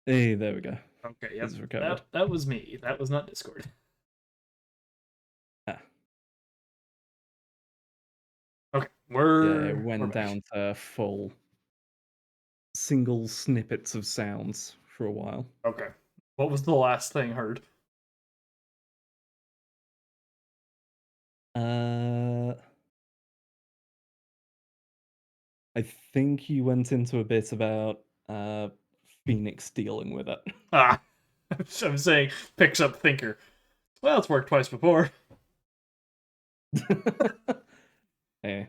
Hey, there we go. Okay, yep. It's recovered. That was me. That was not Discord. Ah, Okay, yeah, it we're went back. down to full single snippets of sounds for a while. Okay. What was the last thing heard? Uh, I think you went into a bit about Phoenix dealing with it. Ah, I'm saying picks up thinker. Well, it's worked twice before. Hey,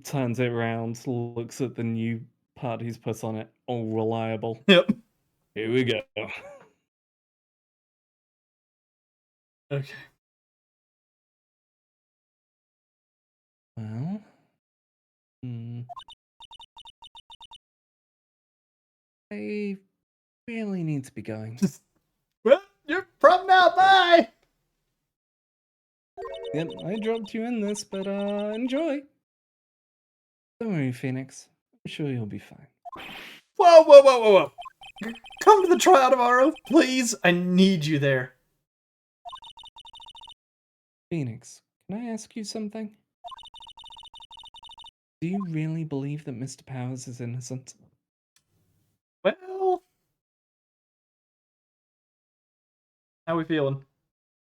turns it around, looks at the new part he's put on it. All reliable. Yep. Here we go. Okay. Well, hmm, I really need to be going. Well, you're from now. Bye. Yep, I dropped you in this, but enjoy. Don't worry, Phoenix. I'm sure you'll be fine. Whoa, whoa, whoa, whoa, whoa. Come to the trial tomorrow, please. I need you there. Phoenix, can I ask you something? Do you really believe that Mr. Powers is innocent? Well, how we feeling?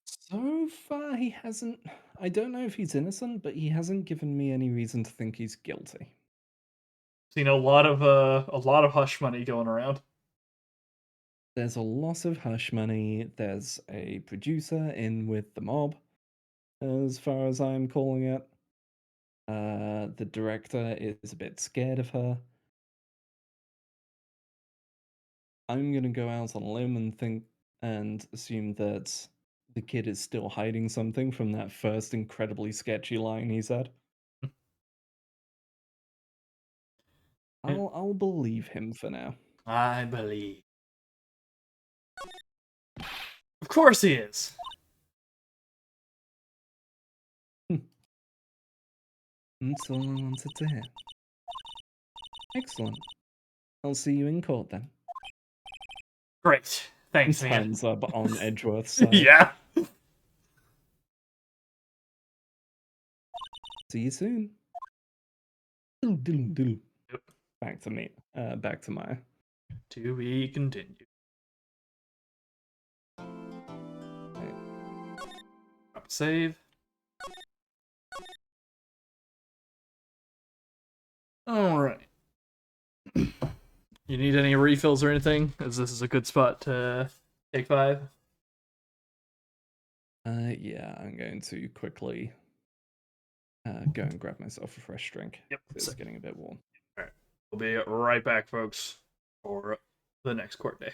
So far, he hasn't. I don't know if he's innocent, but he hasn't given me any reason to think he's guilty. Seen a lot of hush money going around. There's a lot of hush money. There's a producer in with the mob, as far as I'm calling it. The director is a bit scared of her. I'm gonna go out on a limb and think and assume that the kid is still hiding something from that first incredibly sketchy line he said. I'll believe him for now. I believe. Of course he is. That's all I wanted to hear. Excellent. I'll see you in court then. Great. And Thanks, man. turns up on Edgeworth's side. Yeah. See you soon. Doodle, doodle, doodle. Yep. Back to me. Back to Maya. To be continued. Right. Save. All right. You need any refills or anything? As this is a good spot to take 5. Yeah, I'm going to quickly go and grab myself a fresh drink. Yep. It's getting a bit warm. All right. We'll be right back, folks, for the next court day.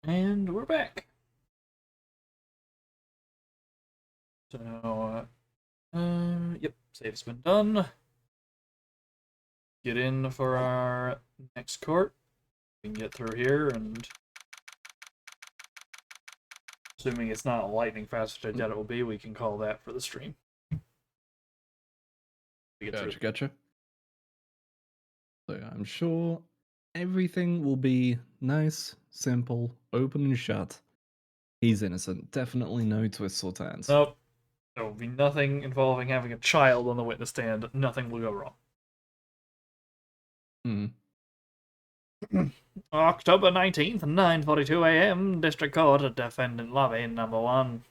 And we're back. So, yep, save's been done. Get in for our next court. We can get through here, and assuming it's not lightning fast, which I doubt it will be, we can call that for the stream. We get through. Gotcha. So I'm sure everything will be nice, simple, open and shut. He's innocent. Definitely no twists or turns. Nope. There will be nothing involving having a child on the witness stand. Nothing will go wrong. October 19th, 9:42 a.m., District Court, Defendant Lobby, number 1.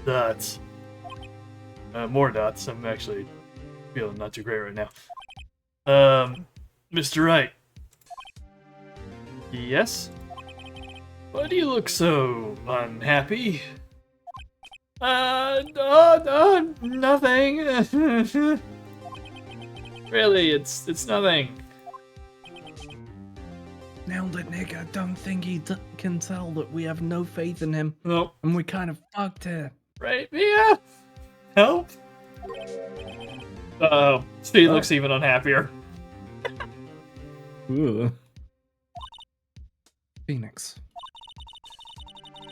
Dots. More dots. I'm actually feeling not too great right now. Mr. Wright. Yes? Why do you look so unhappy? Nothing. Really, it's nothing. Nailed it, Nick. I don't think he can tell that we have no faith in him. Nope. And we kind of fucked here. Right, Mia? Help? Uh-oh. Speed looks even unhappier. Ooh. Phoenix.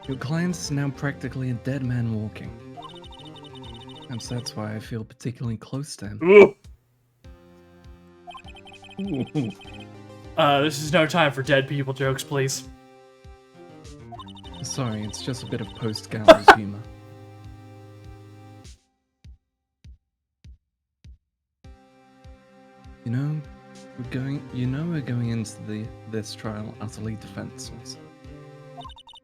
Your client is now practically a dead man walking. Perhaps that's why I feel particularly close to him. Ooh. Ooh. This is no time for dead people jokes, please. Sorry, it's just a bit of post-gallows humor. We're going into this trial utterly defenseless.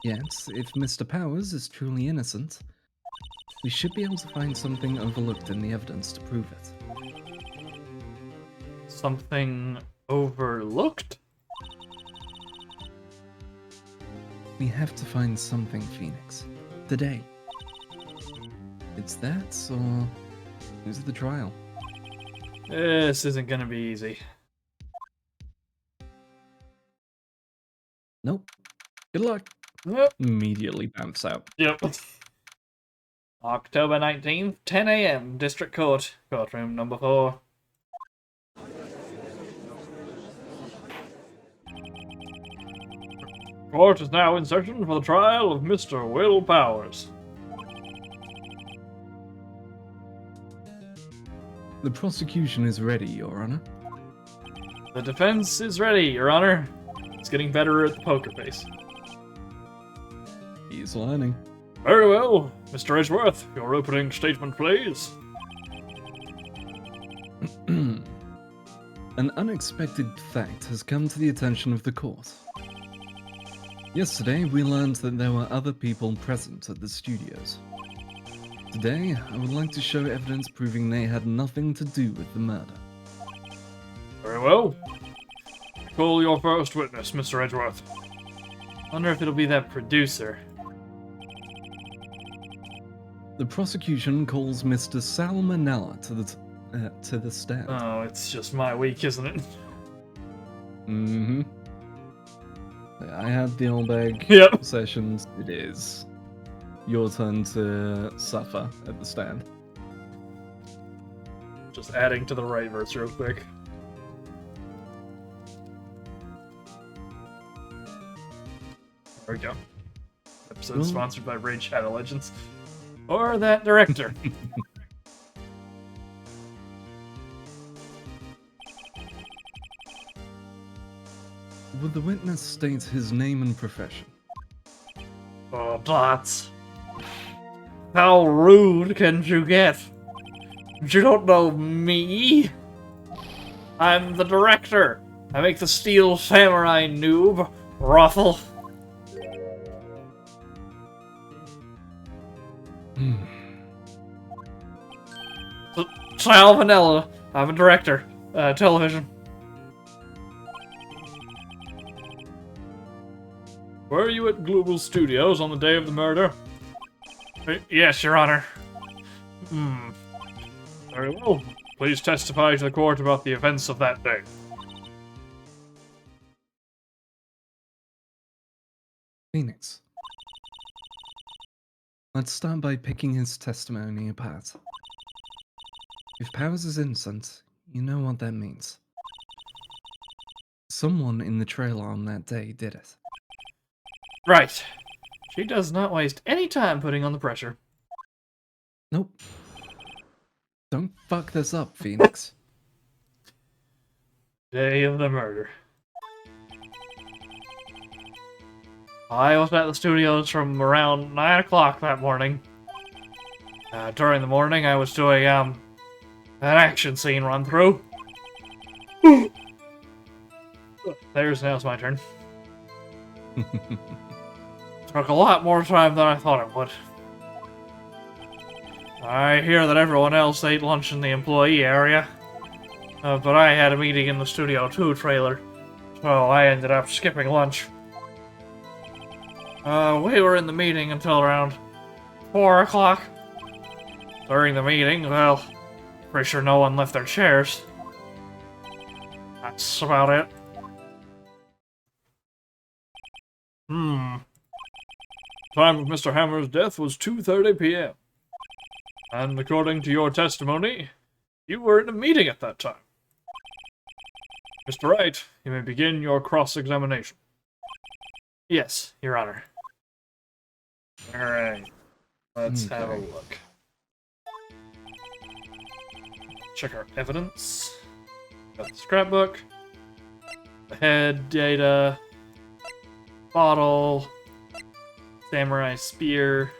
Yet, if Mr. Powers is truly innocent, we should be able to find something overlooked in the evidence to prove it. Something overlooked? We have to find something, Phoenix. Today. It's that, or is it the trial? This isn't gonna be easy. Nope. Good luck. Yep. Immediately bounce out. Yep. October 19th, 10 a.m., District Court, courtroom number 4. Court is now in session for the trial of Mr. Will Powers. The prosecution is ready, Your Honor. The defense is ready, Your Honor. It's getting better at the poker face. He's learning. Very well. Mr. Edgeworth, your opening statement, please. An unexpected fact has come to the attention of the court. Yesterday, we learned that there were other people present at the studios. Today, I would like to show evidence proving they had nothing to do with the murder. Very well. Call your first witness, Mr. Edgeworth. Wonder if it'll be that producer. The prosecution calls Mr. Salmonella to the stand. Oh, it's just my week, isn't it? Mm-hmm. I had the old egg Yep. sessions. It is your turn to suffer at the stand. Just adding to the right verse real quick. There we go. Episode sponsored by Raid Shadow Legends. Or that director. Would the witness state his name and profession? Oh, Dots. How rude can you get? You don't know me? I'm the director. I make the Steel Samurai noob. Ruffle. Sal Vanilla. I'm a director. Television. Were you at Global Studios on the day of the murder? Yes, Your Honor. Very well. Please testify to the court about the events of that day. Phoenix. Let's start by picking his testimony apart. If Powers is innocent, you know what that means. Someone in the trailer on that day did it. Right. She does not waste any time putting on the pressure. Nope. Don't fuck this up, Phoenix. Day of the murder. I was at the studios from around 9 o'clock that morning. During the morning, I was doing, an action scene run through. Now it's my turn. Took a lot more time than I thought it would. I hear that everyone else ate lunch in the employee area. But I had a meeting in the Studio 2 trailer, so I ended up skipping lunch. We were in the meeting until around 4 o'clock. During the meeting, well, pretty sure no one left their chairs. That's about it. Time of Mr. Hammer's death was 2:30 p.m. And according to your testimony, you were in a meeting at that time. Mr. Wright, you may begin your cross-examination. Yes, Your Honor. Alright. Let's have a look. Check our evidence. Got the scrapbook. The head data. Bottle. Samurai spear.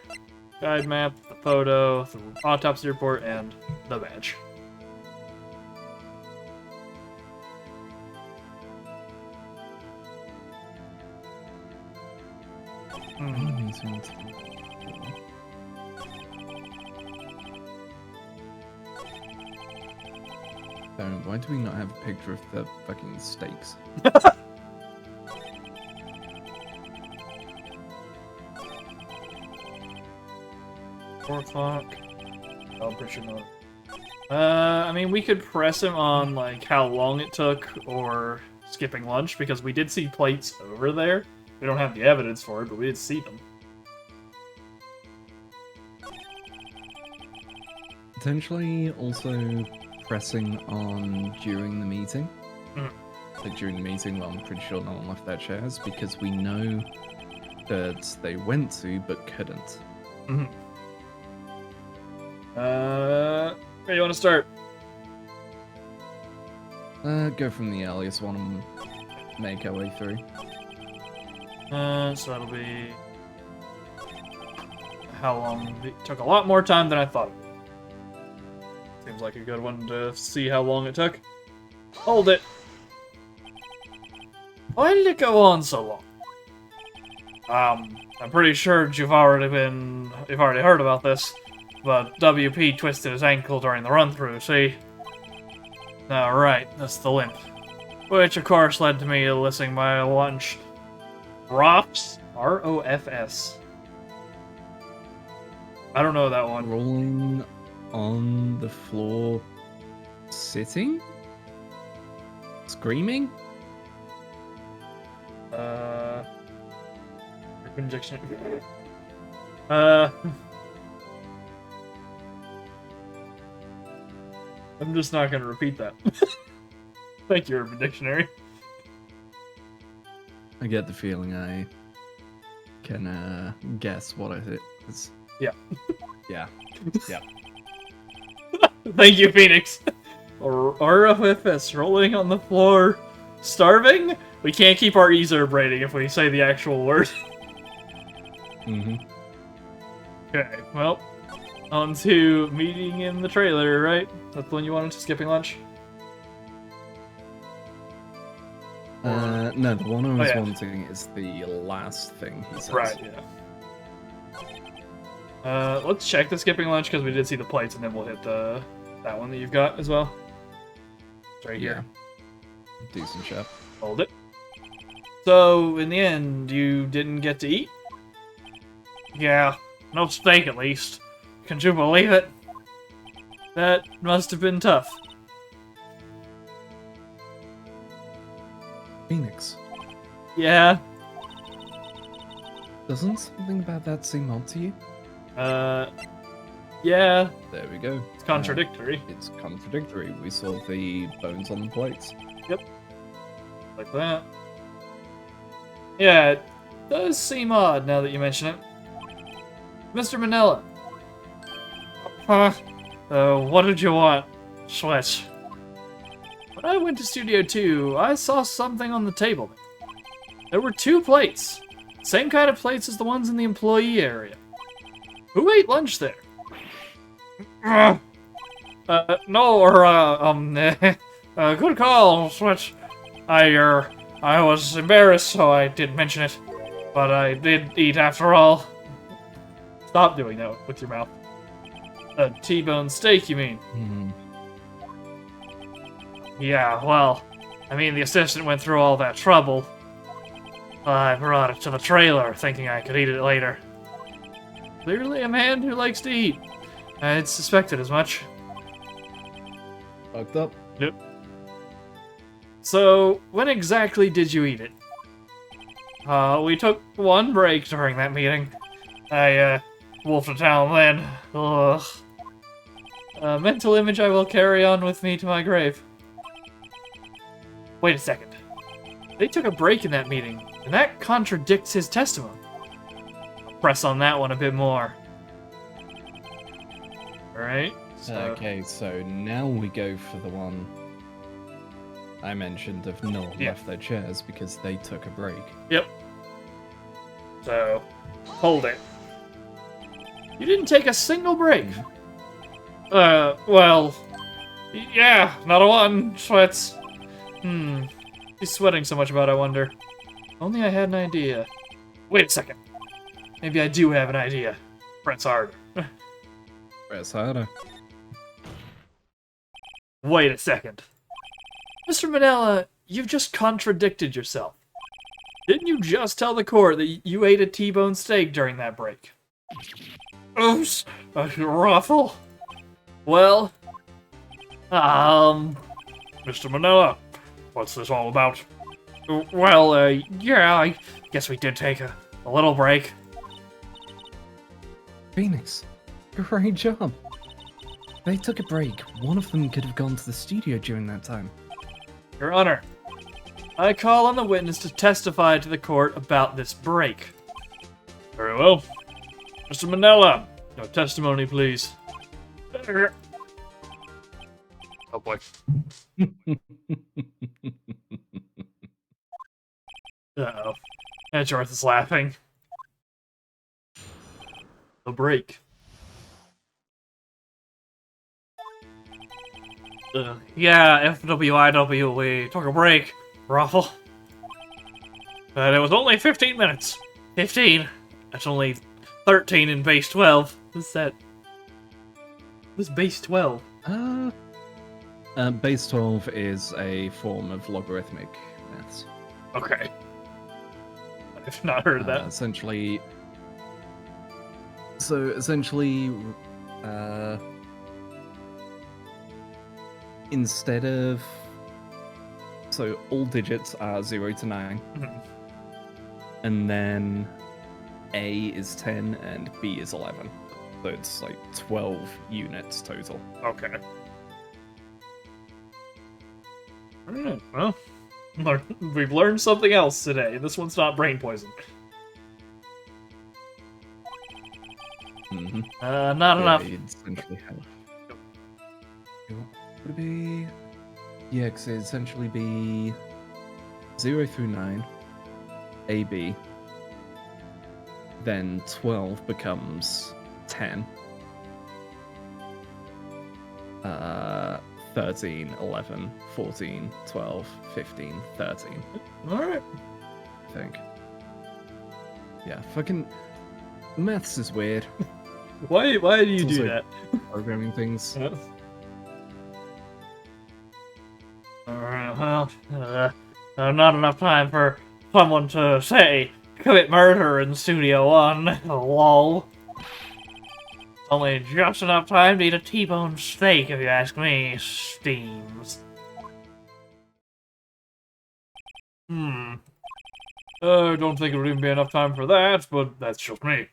Guide map. The photo. The autopsy report. And the badge. Why do we not have a picture of the fucking steaks? 4 o'clock. Oh, pretty sure not. I mean, we could press him on, like, how long it took, or skipping lunch, because we did see plates over there. We don't have the evidence for it, but we did see them. Potentially also pressing on during the meeting. Like during the meeting, well, I'm pretty sure no one left their chairs, because we know that they went to, but couldn't. Where do you want to start? Go from the earliest one and make our way through. So that'll be... How long? It took a lot more time than I thought it would. Seems like a good one to see how long it took. Hold it! Why did it go on so long? I'm pretty sure you've already heard about this, but WP twisted his ankle during the run-through, see? Right, that's the limp. Which, of course, led to me listing my lunch. ROFS? R-O-F-S. I don't know that one. Rolling on the floor, sitting? Screaming? Injection. I'm just not gonna repeat that. Thank you, Urban Dictionary. I get the feeling I can guess what it is. Yeah. Yeah. Yeah. Thank you, Phoenix. ROFS, rolling on the floor, starving? We can't keep our EZERB rating if we say the actual word. Okay, well, on to meeting in the trailer, right? That's the one you wanted to skipping lunch? No, the one I was yeah. wanting is the last thing he says. Right, yeah. Let's check the skipping lunch, because we did see the plates, and then we'll hit that one that you've got as well. It's right here. Decent shot. Hold it. So, in the end, you didn't get to eat? Yeah, no steak at least. Can you believe it? That must have been tough. Phoenix. Yeah. Doesn't something about that seem odd to you? Yeah, There we go. it's contradictory. It's contradictory. We saw the bones on the plates. Yep. Like that. Yeah, it does seem odd now that you mention it. Mr. Manila. Huh? What did you want? Switch. When I went to Studio 2, I saw something on the table. There were 2 plates. Same kind of plates as the ones in the employee area. Who ate lunch there? No, or, good call, Switch. I was embarrassed, so I didn't mention it. But I did eat after all. Stop doing that with your mouth. A T-bone steak, you mean? Hmm. Yeah, well, I mean, the assistant went through all that trouble. I brought it to the trailer, thinking I could eat it later. Clearly a man who likes to eat. I'd suspected as much. Fucked up. Yep. So, when exactly did you eat it? We took one break during that meeting. I, wolfed it down then. Ugh. A mental image I will carry on with me to my grave. Wait a second. They took a break in that meeting, and that contradicts his testimony. I'll press on that one a bit more. Alright, so... Okay, so now we go for the one I mentioned of no one left their chairs because they took a break. Yep. So, hold it. You didn't take a single break. Well... Yeah, not a one. Sweats. He's sweating so much about it, I wonder. Only I had an idea. Wait a second. Maybe I do have an idea. Press harder. Press harder. Wait a second. Mr. Manella, you've just contradicted yourself. Didn't you just tell the court that you ate a T-bone steak during that break? Oops, a ruffle. Well, Mr. Manella, what's this all about? Well, yeah, I guess we did take a little break. Phoenix, great job. They took a break. One of them could have gone to the studio during that time. Your Honor, I call on the witness to testify to the court about this break. Very well. Mr. Manella, your testimony, please. Oh boy. Uh-oh. Edgeworth is laughing. The break. Yeah, FWIW, we took a break, Ruffle. But it was only 15 minutes. 15? That's only 13 in base 12. What's that? What's base 12? Base 12 is a form of logarithmic maths. Okay. I've not heard of that. Essentially, instead of... So, all digits are 0 to 9. Mhm. And then A is 10 and B is 11. So it's like 12 units total. Okay. Alright, well, we've learned something else today. This one's not brain poison. Mm-hmm. Not enough. You'd essentially have... Would it be... Yeah, because it'd essentially be 0 through 9, AB, then 12 becomes 10, 13, 11, 14, 12, 15, 13. Alright. I think. Yeah, fucking... Maths is weird. Why do you It's do also that? Programming things. Alright, well, not enough time for someone to say commit murder in Studio 1. Lol. Only just enough time to eat a T-bone steak, if you ask me, Steams. I don't think it would even be enough time for that, but that's just me.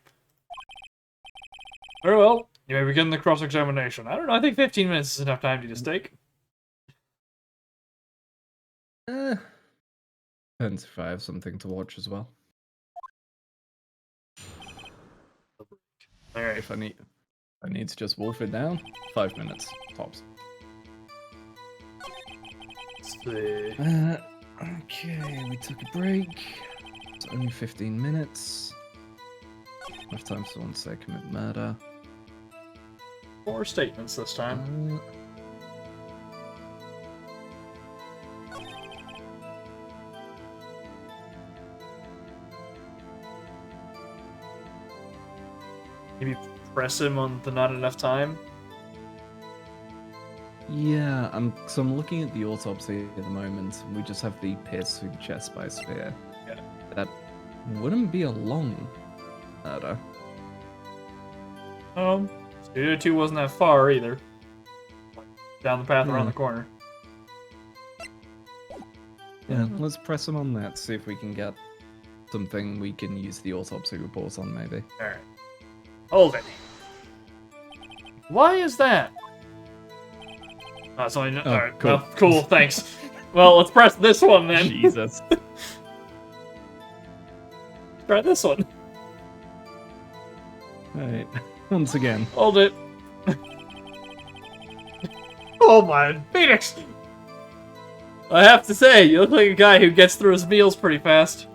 Very well. You may begin the cross-examination. I don't know, I think 15 minutes is enough time to eat a steak. Depends if I have something to watch as well. Alright. If I need to just wolf it down, 5 minutes, tops. Let's see. Okay, we took a break. It's only 15 minutes. Enough time for someone to say commit murder. 4 statements this time. Maybe press him on the not enough time. Yeah, so I'm looking at the autopsy at the moment. We just have the pierce through the chest by a spear. Yeah. That wouldn't be a long murder. Studio 2 wasn't that far either. Down the path around the corner. Yeah, let's press him on that, see if we can get something we can use the autopsy report on, maybe. Alright. Hold it. Why is that? Oh, it's only... Alright, cool. well, cool, thanks. Well, let's press this one then. Jesus. Try this one. Alright, once again. Hold it. Oh my, Phoenix! I have to say, you look like a guy who gets through his meals pretty fast.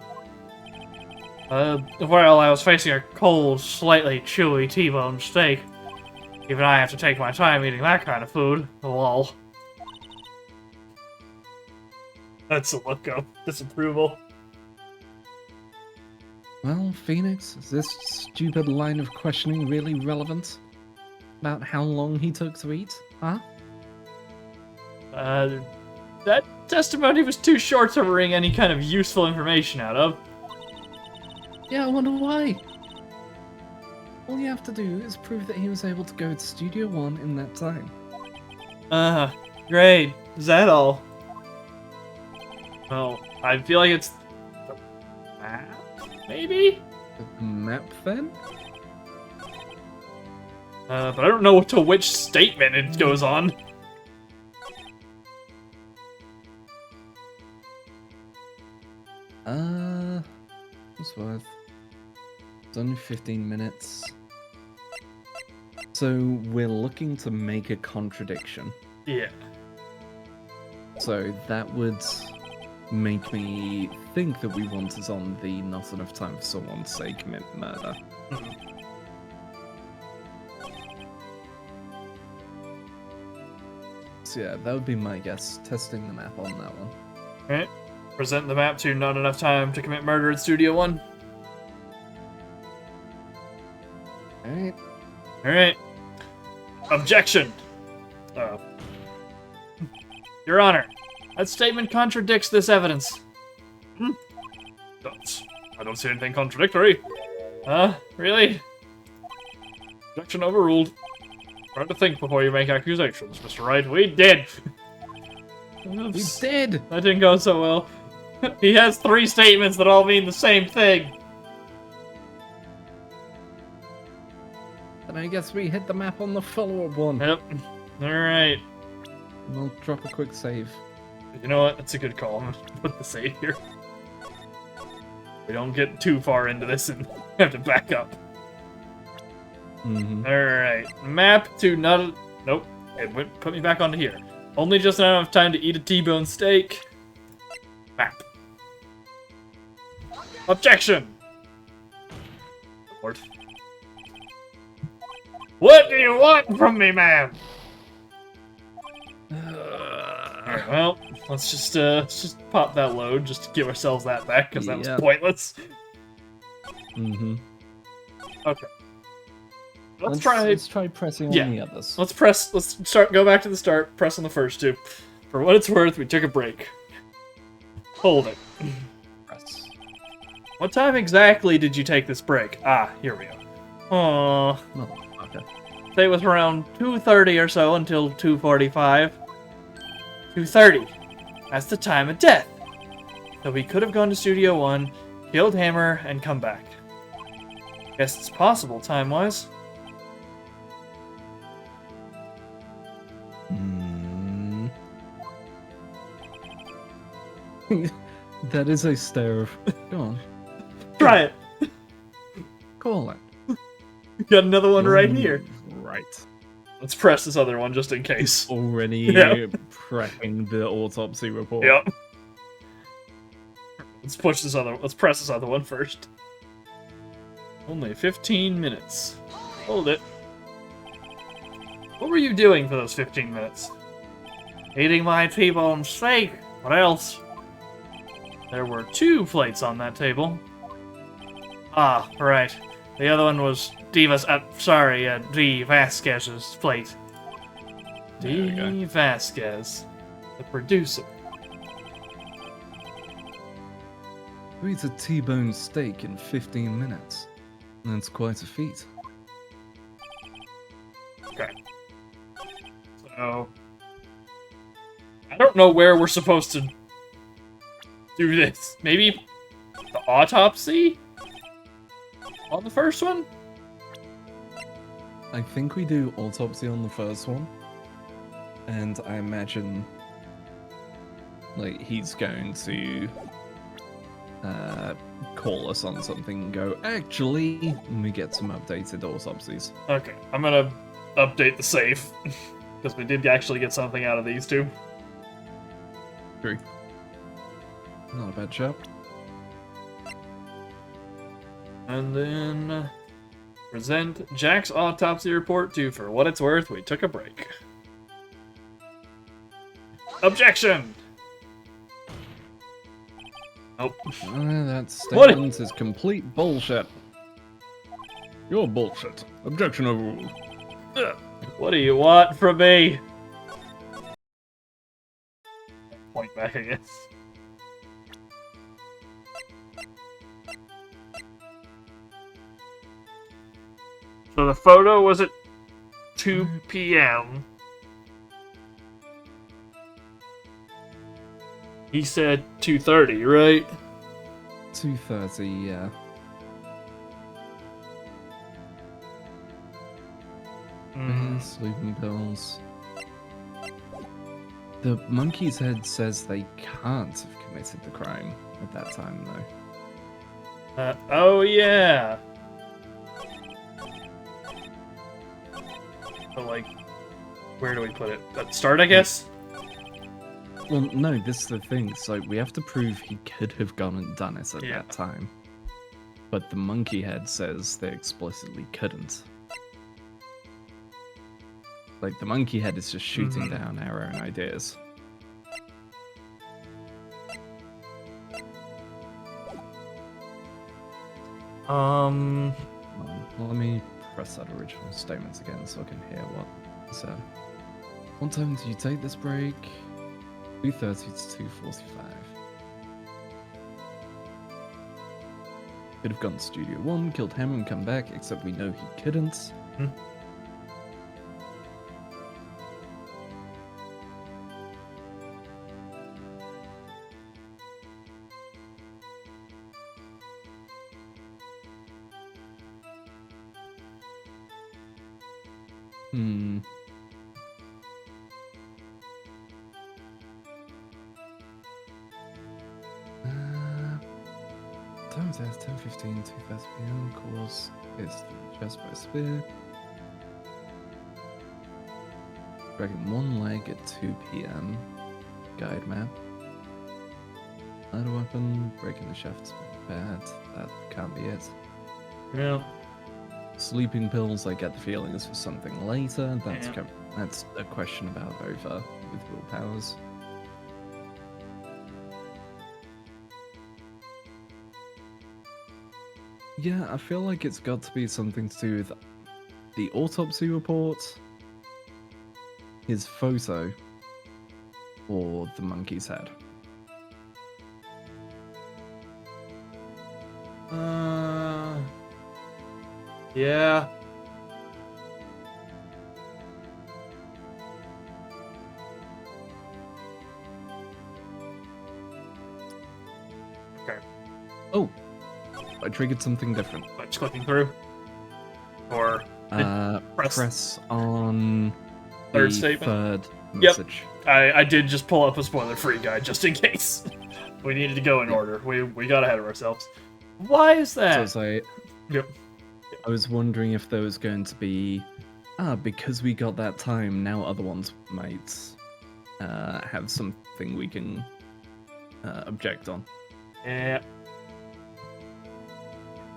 While I was facing a cold, slightly chewy T-bone steak, even I have to take my time eating that kind of food. Lol. That's a look of disapproval. Well, Phoenix, is this stupid line of questioning really relevant? About how long he took to eat, huh? That testimony was too short to wring any kind of useful information out of. Yeah, I wonder why. All you have to do is prove that he was able to go to Studio 1 in that time. Great. Is that all? Well, I feel like it's the map, maybe? The map, then? But I don't know to which statement it goes on. It's worth. It's only 15 minutes. So we're looking to make a contradiction. Yeah. So that would make me think that we want us on the not enough time for someone to say commit murder. So yeah, that would be my guess. Testing the map on that one. Alright. Present the map to not enough time to commit murder in Studio 1. Alright. Alright. Objection! Your Honor, that statement contradicts this evidence. I don't see anything contradictory. Really? Objection overruled. Try to think before you make accusations, Mr. Wright. We did! We did! That didn't go so well. He has 3 statements that all mean the same thing. And I guess we hit the map on the follow-up one. Yep. Alright. We'll drop a quick save. You know what? That's a good call. I'm gonna put the save here. We don't get too far into this and have to back up. Alright. Map to not... Nope. It put me back onto here. Only just enough time to eat a T-bone steak. Map. Objection! Lord. What do you want from me, man? Alright, well, let's just pop that load just to give ourselves that back, because that was pointless. Okay. Let's try pressing on the others. Let's go back to the start, press on the first 2. For what it's worth, we took a break. Hold it. Press. What time exactly did you take this break? Ah, here we go. Aww. Motherfucker. Say it was around 2:30 or so until 2:45. 2:30. That's the time of death. So we could have gone to Studio 1, killed Hammer, and come back. Guess it's possible time-wise. That is a stare of. Go on. Try it. Call it. Got another one right here. Right. Let's press this other one just in case. Already Yep. prepping the autopsy report. Yep. Let's press this other one first. Only 15 minutes. Hold it. What were you doing for those 15 minutes? Eating my T-bone steak. What else? There were 2 plates on that table. Ah, right. The other one was D. Vasquez's plate. D. Vasquez, the producer. Who eats a T-bone steak in 15 minutes? That's quite a feat. Okay. So, I don't know where we're supposed to do this. Maybe the autopsy on the first one? I think we do autopsy on the first one. And I imagine, like, he's going to call us on something and go, actually, and we get some updated autopsies. Okay, I'm gonna update the save. Because we did actually get something out of these 2. True. Not a bad job. And then present Jack's autopsy report to For What It's Worth, we took a break. Objection! Nope. That statement is complete bullshit. You're bullshit. Objection overruled. What do you want from me? Point back, I guess. So the photo was at 2 p.m. He said 2:30, right? 2:30, yeah. Sleeping pills. The monkey's head says they can't have committed the crime at that time, though. Oh yeah. But like, where do we put it? At the start, I guess? Well, no, this is the thing. So we have to prove he could have gone and done it at that time. But the monkey head says they explicitly couldn't. Like, the monkey head is just shooting down our own ideas. Let me press that original statement again so I can hear what it said. What time do you take this break? 2:30 to 2:45. Could have gone to Studio 1, killed Hammer and come back, except we know he couldn't. Time says 10:15 to 2:30 p.m. Course is chest by spear. Dragging one leg at 2 p.m. Guide map. Ladder weapon, breaking the shaft's bad. That can't be it. Yeah. Sleeping pills, I get the feeling is for something later. That's a question about over with willpowers. Yeah, I feel like it's got to be something to do with the autopsy report, his photo, or the monkey's head. Yeah. Okay. Oh, I triggered something different. By just clicking through? Or Press on third the statement? third Yep. message. I did just pull up a spoiler-free guide just in case. We needed to go in order. We got ahead of ourselves. Why is that? So Yep. I was wondering if there was going to be because we got that time, now other ones might have something we can object on. Yeah.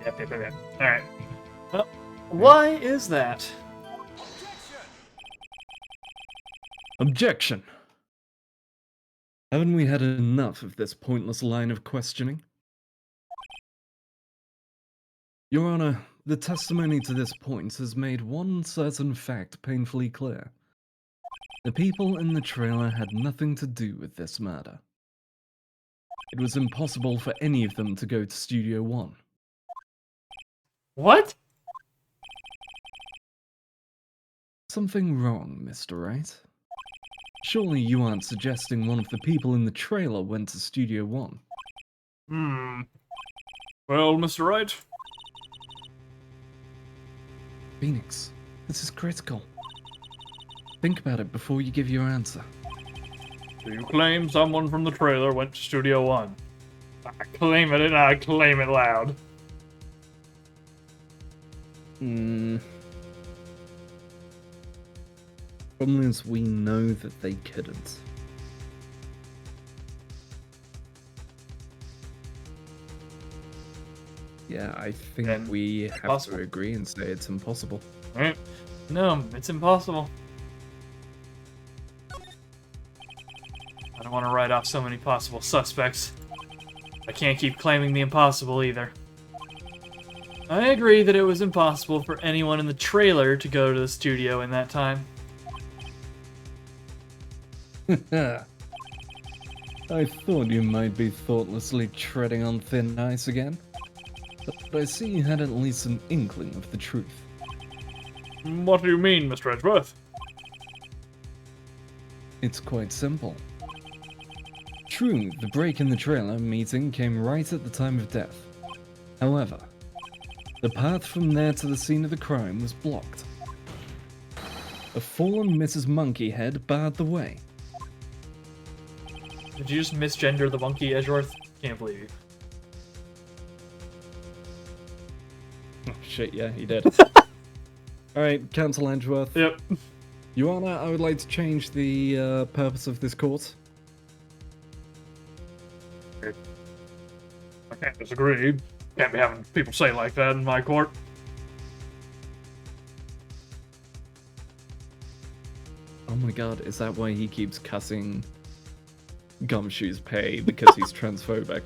Yep. Alright. Well, why is that? Objection! Haven't we had enough of this pointless line of questioning? Your Honor, the testimony to this point has made one certain fact painfully clear. The people in the trailer had nothing to do with this murder. It was impossible for any of them to go to Studio One. What? Something wrong, Mr. Wright? Surely you aren't suggesting one of the people in the trailer went to Studio One? Well, Mr. Wright? Phoenix, this is critical. Think about it before you give your answer. Do you claim someone from the trailer went to Studio One? I claim it and I claim it loud. Problem is, we know that they couldn't. Yeah, I think Then we have possible. to agree and say it's impossible. Right? No, it's impossible. I don't want to write off so many possible suspects. I can't keep claiming the impossible either. I agree that it was impossible for anyone in the trailer to go to the studio in that time. I thought you might be thoughtlessly treading on thin ice again. But I see you had at least an inkling of the truth. What do you mean, Mr. Edgeworth? It's quite simple. True, the break in the trailer meeting came right at the time of death. However, the path from there to the scene of the crime was blocked. A fallen Mrs. Monkey head barred the way. Did you just misgender the monkey, Edgeworth? Can't believe you. Oh shit, yeah, he did. Alright, Counsel Edgeworth. Yep. Your Honor, I would like to change the purpose of this court. I can't disagree. Can't be having people say like that in my court. Oh my god, is that why he keeps cussing Gumshoe's pay because he's transphobic?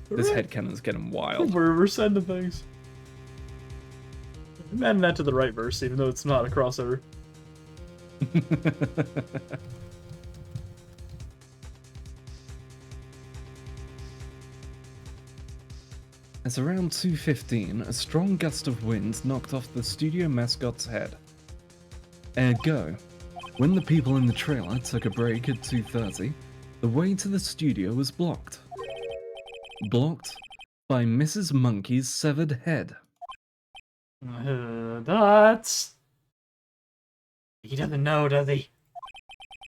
This headcanon's getting wild. We're sending things. I'm adding that to the right verse, even though it's not a crossover. As around 2:15, a strong gust of wind knocked off the studio mascot's head. Ergo, when the people in the trailer took a break at 2:30, the way to the studio was blocked. Blocked by Mrs. Monkey's severed head. That's... He doesn't know, does he?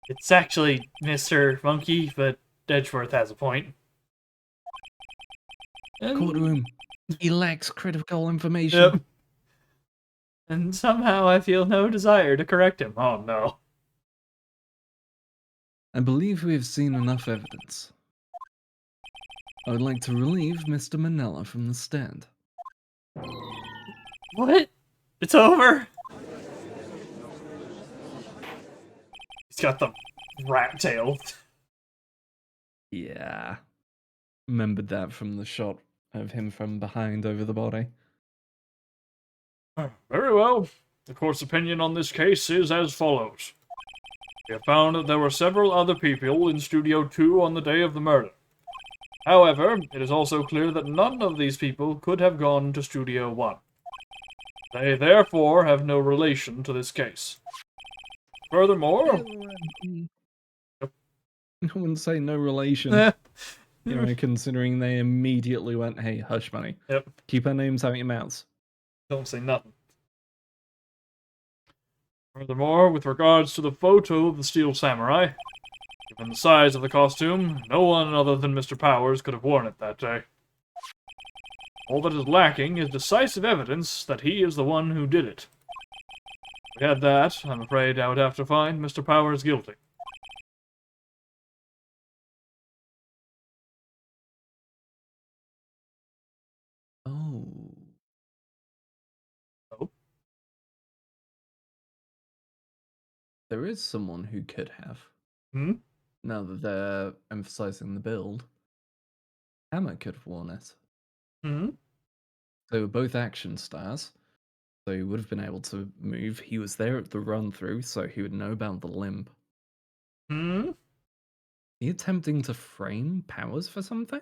It's actually Mr. Monkey, but Edgeworth has a point. Courtroom, he lacks critical information. Yep. And somehow I feel no desire to correct him. Oh no. I believe we have seen enough evidence. I would like to relieve Mr. Manella from the stand. What? It's over? He's got the rat tail. Yeah. Remembered that from the shot of him from behind over the body. Very well. The court's opinion on this case is as follows. We have found that there were several other people in Studio 2 on the day of the murder. However, it is also clear that none of these people could have gone to Studio 1. They therefore have no relation to this case. Furthermore... I wouldn't say no relation. considering they immediately went, hey, hush money. Yep. Keep our names out your mouths. Don't say nothing. Furthermore, with regards to the photo of the Steel Samurai, given the size of the costume, no one other than Mr. Powers could have worn it that day. All that is lacking is decisive evidence that he is the one who did it. If we had that, I'm afraid I would have to find Mr. Powers guilty. Oh. Oh? There is someone who could have. Hmm? Now that they're emphasizing the build. Hammer could have worn it. Hmm? They were both action stars, so he would have been able to move. He was there at the run through, so he would know about the limp. Hmm? Are you attempting to frame Powers for something?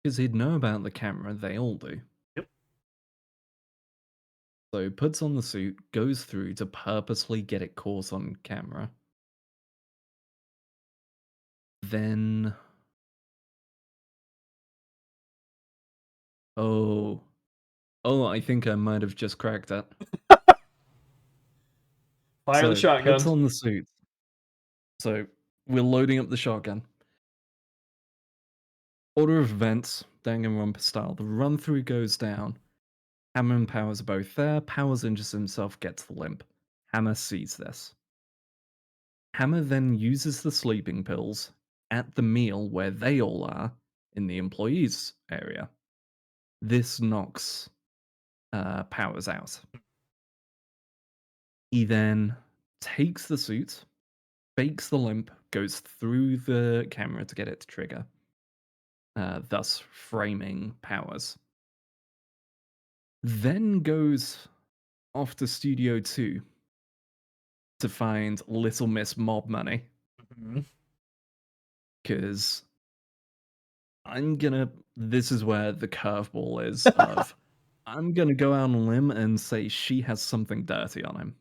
Because he'd know about the camera, they all do. Yep. So puts on the suit, goes through to purposely get it caught on camera. Then. Oh. Oh, I think I might have just cracked it. Fire the So puts shotgun. on the suit. So we're loading up the shotgun. Order of events, Danganronpa style. The run through goes down. Hammer and Powers are both there. Powers injures himself, gets the limp. Hammer sees this. Hammer then uses the sleeping pills at the meal where they all are in the employees area. This knocks Powers out. He then takes the suit, fakes the limp, goes through the camera to get it to trigger, thus framing Powers. Then goes off to Studio 2 to find Little Miss Mob Money. Hmm. Because this is where the curveball is of, I'm gonna go out on a limb and say she has something dirty on him.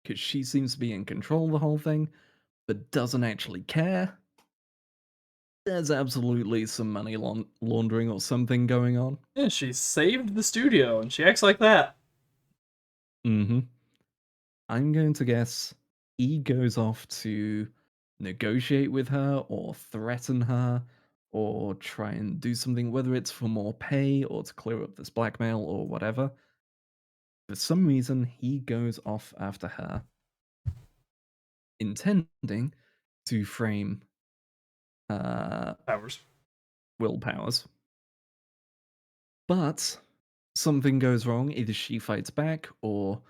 Because she seems to be in control of the whole thing, but doesn't actually care. There's absolutely some money laundering or something going on. Yeah, she saved the studio, and she acts like that. Mm-hmm. I'm going to guess he goes off to negotiate with her or threaten her or try and do something, whether it's for more pay or to clear up this blackmail or whatever. For some reason, he goes off after her, intending to frame Powers. Will Powers. But something goes wrong. Either she fights back or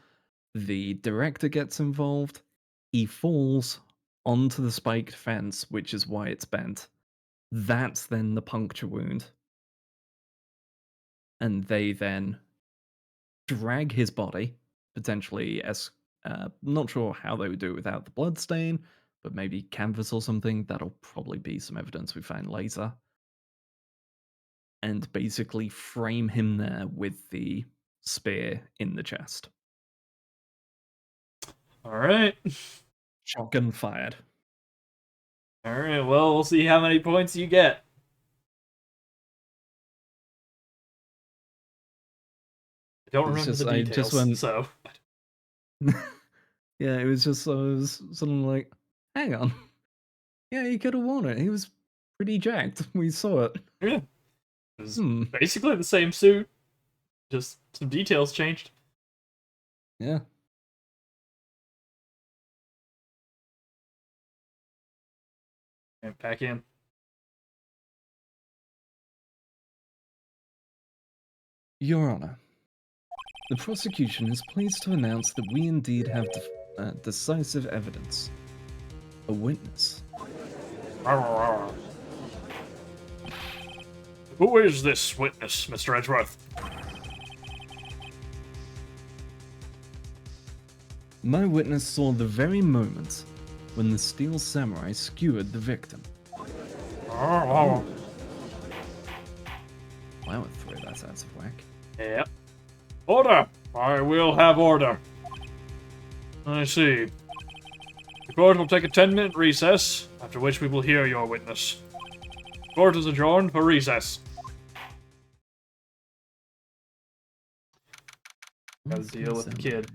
the director gets involved. He falls onto the spiked fence, which is why it's bent. That's then the puncture wound. And they then drag his body, potentially as not sure how they would do it without the blood stain, but maybe canvas or something. That'll probably be some evidence we find later. And basically frame him there with the spear in the chest. Alright. Shotgun fired. Alright, well, we'll see how many points you get. I don't It's remember just the I just details, went. so... Yeah, it was just I was suddenly like, hang on. Yeah, he could have won it. He was pretty jacked. We saw it. Yeah. It was Hmm. basically the same suit, just some details changed. Yeah. And back in. Your Honor, the prosecution is pleased to announce that we indeed have decisive evidence. A witness. Who is this witness, Mr. Edgeworth? My witness saw the very moment when the Steel Samurai skewered the victim. Wow, I throw that out of whack. Yep. Order! I will have order. I see. The court will take a 10-minute recess, after which we will hear your witness. Court is adjourned for recess. Gotta deal with the kid.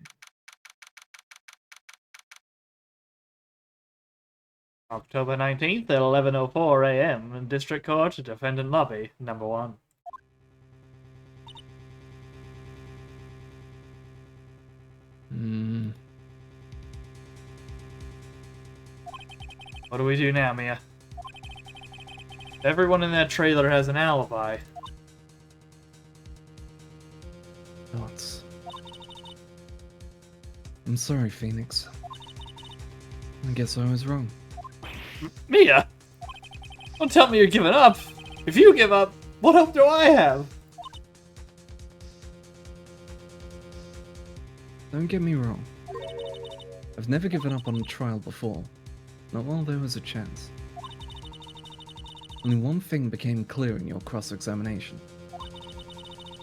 October 19th at 11:04 a.m. in District Court, Defendant Lobby, number 1. What do we do now, Mia? Everyone in that trailer has an alibi. Thoughts. I'm sorry, Phoenix. I guess I was wrong. Mia! Don't tell me you're giving up! If you give up, what hope do I have? Don't get me wrong. I've never given up on a trial before. Not while there was a chance. Only one thing became clear in your cross-examination.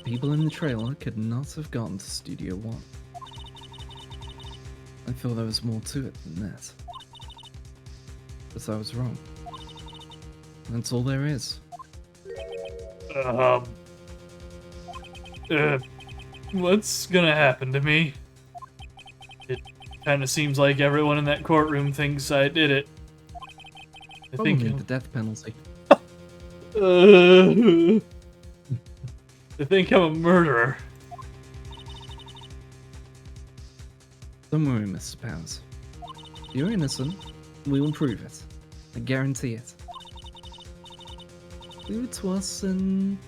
People in the trailer could not have gone to Studio One. I thought there was more to it than that. But I was wrong. That's all there is. What's gonna happen to me? It kinda seems like everyone in that courtroom thinks I did it. Probably the death penalty. They think I'm a murderer. Don't worry, Mr. Powers. If you're innocent, we will prove it. I guarantee it. Leave it to us and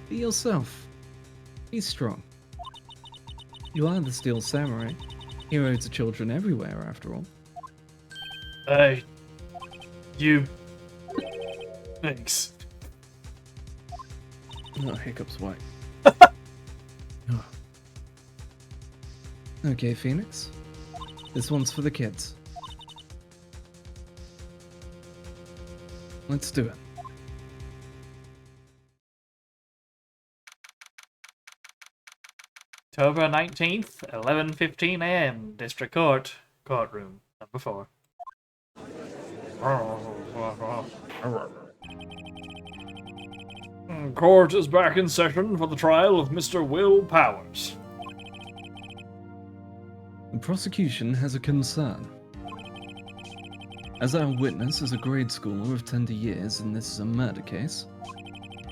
be yourself. Be strong. You are the Steel Samurai. Hero to children everywhere, after all. Thanks. No hiccups, White. Okay, Phoenix. This one's for the kids. Let's do it. October 19th, 11:15 a.m. District Court, courtroom number 4. Court is back in session for the trial of Mr. Will Powers. The prosecution has a concern. As our witness is a grade schooler of tender years and this is a murder case,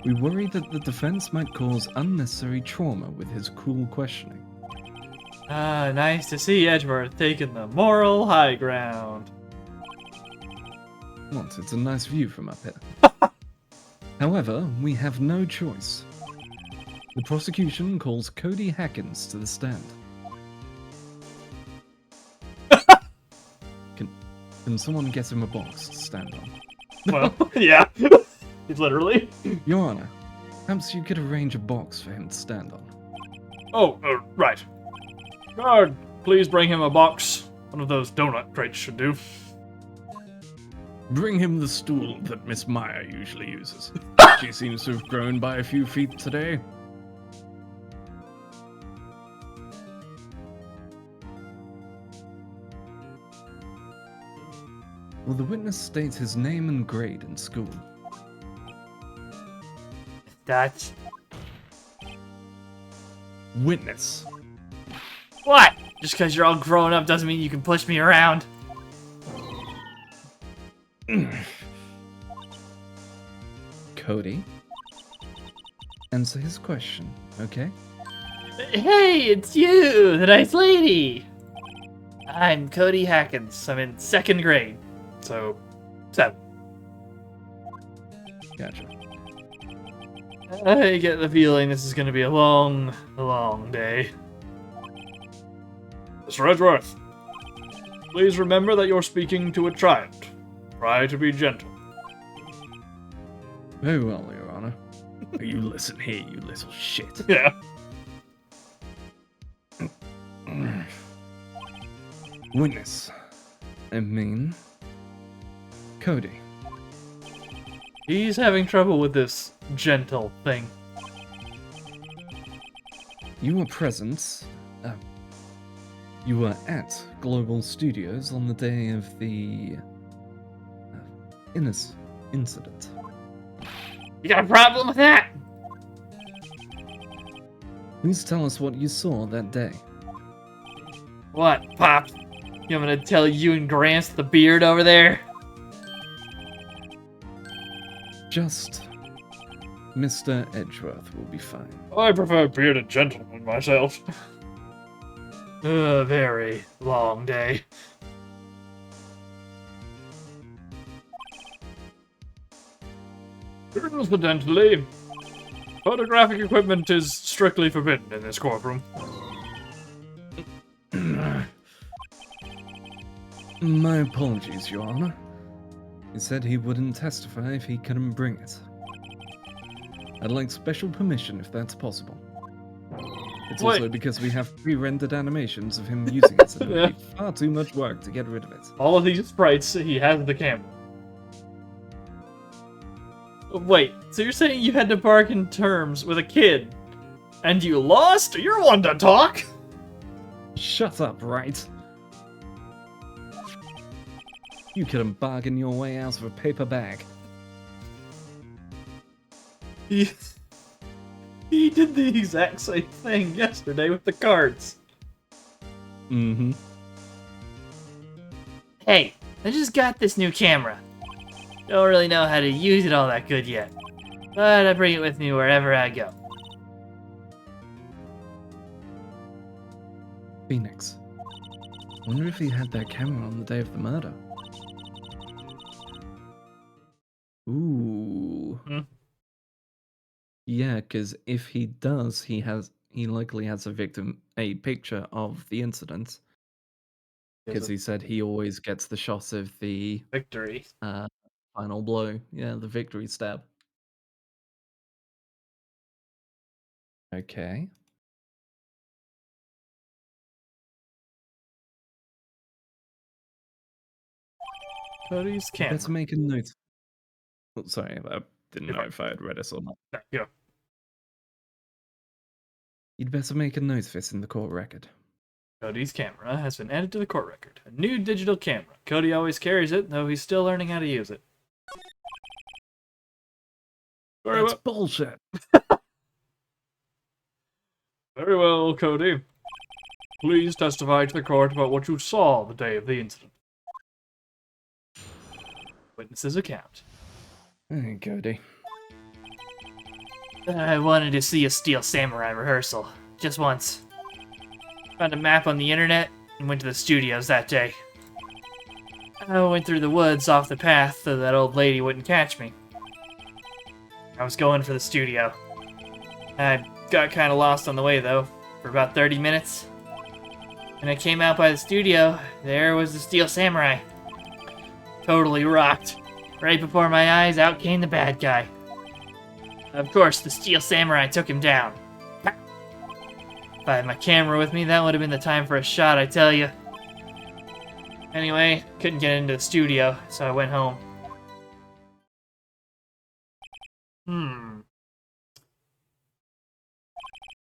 we worry that the defense might cause unnecessary trauma with his cruel questioning. Ah, nice to see Edgeworth taking the moral high ground. What? It's a nice view from up here. However, we have no choice. The prosecution calls Cody Hackins to the stand. Can someone get him a box to stand on? Well, yeah. Literally. Your Honor, perhaps you could arrange a box for him to stand on. Oh, right. Guard, please bring him a box. One of those donut crates should do. Bring him the stool that Miss Meyer usually uses. She seems to have grown by a few feet today. Will the witness state his name and grade in school? Dutch. Witness. What? Just because you're all grown up doesn't mean you can push me around. Cody? Answer his question, okay? Hey, it's you, the nice lady. I'm Cody Hackins. I'm in 2nd grade. So, 7. Gotcha. I get the feeling this is going to be a long day. Mr. Edgeworth, please remember that you're speaking to a child. Try to be gentle. Very well, Your Honor. You listen here, you little shit. Yeah. Witness. I mean... Cody. He's having trouble with this gentle thing. You were present. You were at Global Studios on the day of the incident. You got a problem with that? Please tell us what you saw that day. What, Pop? You want me to tell you and Gramps the beard over there? Just Mr. Edgeworth will be fine. I prefer bearded gentlemen myself. A very long day. Incidentally, photographic equipment is strictly forbidden in this courtroom. My apologies, Your Honor. He said he wouldn't testify if he couldn't bring it. I'd like special permission if that's possible. It's Wait. also because we have pre-rendered animations of him using it, so it would be far too much work to get rid of it. All of these sprites, he has the camera. Wait, so you're saying you had to bargain terms with a kid, and you lost? You're one to talk! Shut up, Wright. You couldn't bargain your way out of a paper bag. He did the exact same thing yesterday with the cards. Mm-hmm. Hey, I just got this new camera. Don't really know how to use it all that good yet, but I bring it with me wherever I go. Phoenix. Wonder if he had that camera on the day of the murder. Ooh. Hmm? Yeah, because if he does, he likely has a picture of the incident. Because he said he always gets the shots of the Victory. final blow. Yeah, the victory stab. Okay. Cody's You camera. better make a note. Oh, sorry, I didn't know if I had read it or not. Yeah. You'd better make a note of it in the court record. Cody's camera has been added to the court record. A new digital camera. Cody always carries it, though he's still learning how to use it. Very That's well. bullshit. Very well, Cody. Please testify to the court about what you saw the day of the incident. Witness's account. Hey, Cody. I wanted to see a Steel Samurai rehearsal. Just once. Found a map on the internet and went to the studios that day. I went through the woods off the path so that old lady wouldn't catch me. I was going for the studio. I got kind of lost on the way, though, for about 30 minutes. When I came out by the studio, there was the Steel Samurai. Totally rocked. Right before my eyes, out came the bad guy. Of course, the Steel Samurai took him down. If I had my camera with me, that would have been the time for a shot, I tell you. Anyway, couldn't get into the studio, so I went home.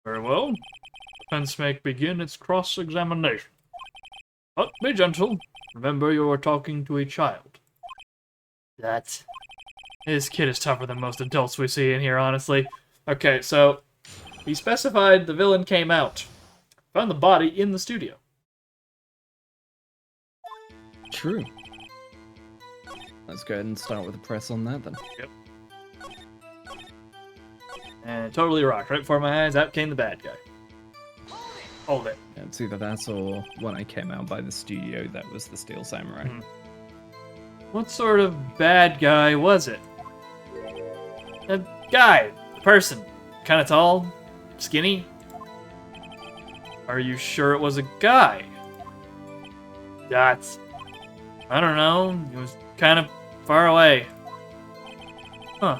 Very well. Defense may begin its cross-examination. But be gentle. Remember, you are talking to a child. This kid is tougher than most adults we see in here, honestly. Okay, so he specified the villain came out. Found the body in the studio. True. Let's go ahead and start with the press on that then. Yep. And it totally rocked. Right before my eyes, out came the bad guy. Hold it. Yeah, it's either that or when I came out by the studio, that was the Steel Samurai. Mhm. What sort of bad guy was it? A guy. A person. Kinda tall. Skinny. Are you sure it was a guy? I don't know. He was kind of far away. Huh.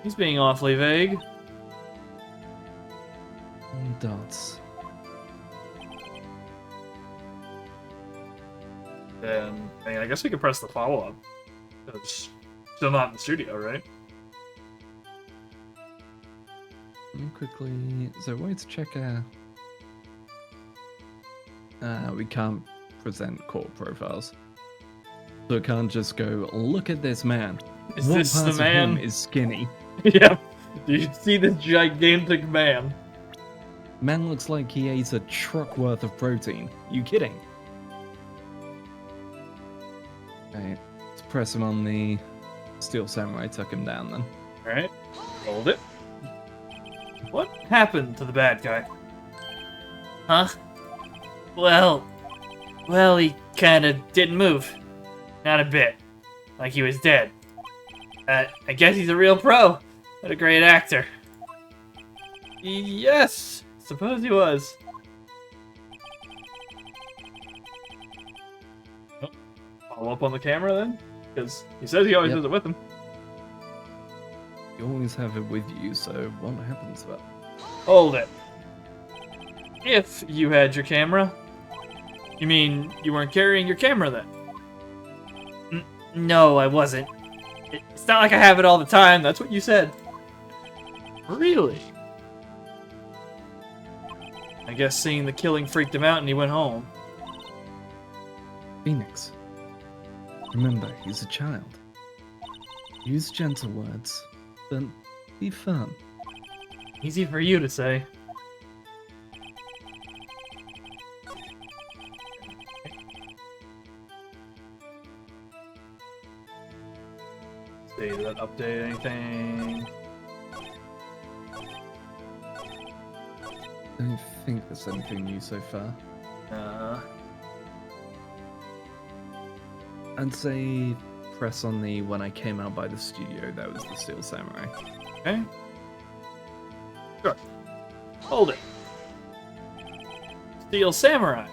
He's being awfully vague. Dots. Then, I guess we could press the follow-up. It's still not in the studio, right? Quickly, is there a way to check we can't present court profiles. So it can't just go, look at this man. Is One this part the of him man? is skinny. Yeah. Do you see this gigantic man? Man looks like he ate a truck worth of protein. You kidding? Right, let's press him on the Steel Samurai, tuck him down then. Alright. Hold it. What happened to the bad guy? Huh? Well, he kinda didn't move. Not a bit. Like he was dead. I guess he's a real pro. What a great actor. Yes! Suppose he was. Oh, follow up on the camera then? Because he says he always Yep. does it with him. You always have it with you, so what happens to it? Hold it. If you had your camera, you mean you weren't carrying your camera then? No, I wasn't. It's not like I have it all the time. That's what you said. Really? I guess seeing the killing freaked him out and he went home. Phoenix. Remember, he's a child. Use gentle words, but be firm. Easy for you to say. See, did that update anything? I don't think there's anything new so far. I'd say press on the when I came out by the studio, that was the Steel Samurai. Okay. Sure. Hold it. Steel Samurai.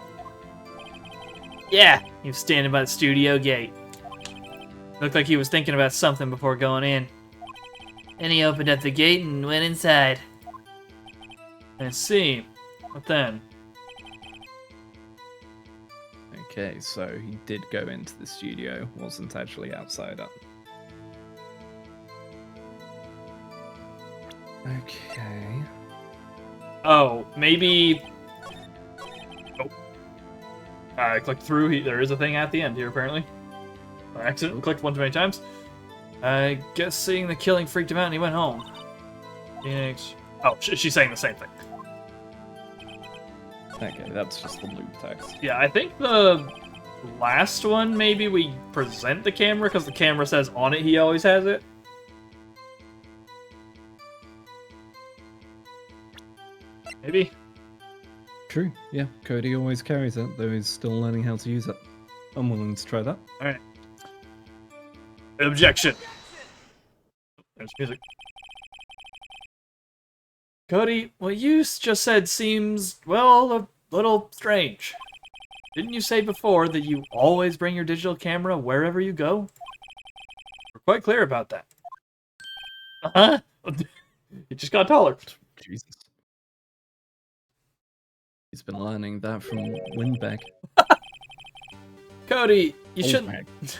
Yeah, he was standing by the studio gate. Looked like he was thinking about something before going in. Then he opened up the gate and went inside. I see. What then? Okay, so he did go into the studio, wasn't actually outside up. Okay. Oh, maybe... Oh. I clicked through. There is a thing at the end here, apparently. By accident, clicked one too many times. I guess seeing the killing freaked him out and he went home. Phoenix... Oh, she's saying the same thing. Okay, that's just the loop text. Yeah, I think the last one, maybe we present the camera, because the camera says on it he always has it. Maybe? True, yeah. Cody always carries it, though he's still learning how to use it. I'm willing to try that. Alright. Objection! There's music. Cody, what you just said seems, well, a little strange. Didn't you say before that you always bring your digital camera wherever you go? We're quite clear about that. Uh-huh. You just got taller. Jesus. He's been learning that from Windbag. Cody, you shouldn't...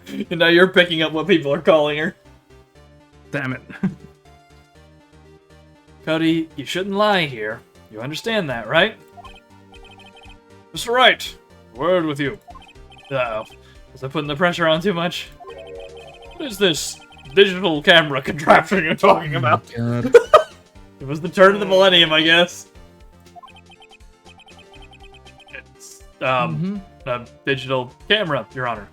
And now you're picking up what people are calling her. Damn it. Cody, you shouldn't lie here. You understand that, right? Mr. Wright, a word with you. Uh-oh. Was I putting the pressure on too much? What is this digital camera contraption you're talking about? God. It was the turn of the millennium, I guess. It's, a digital camera, Your Honor.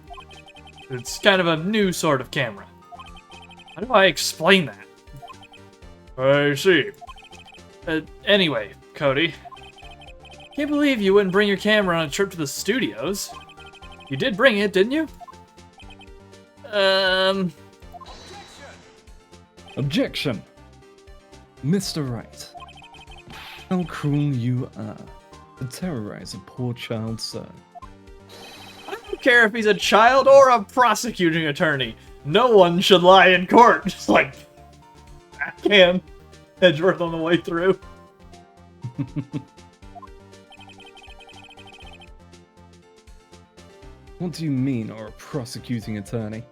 It's kind of a new sort of camera. How do I explain that? I see. Anyway, Cody. Can't believe you wouldn't bring your camera on a trip to the studios. You did bring it, didn't you? Objection! Mr. Wright. How cruel you are to terrorize a poor child, sir. I don't care if he's a child or a prosecuting attorney. No one should lie in court. Just like, I can. Edgeworth on the way through. What do you mean, or a prosecuting attorney?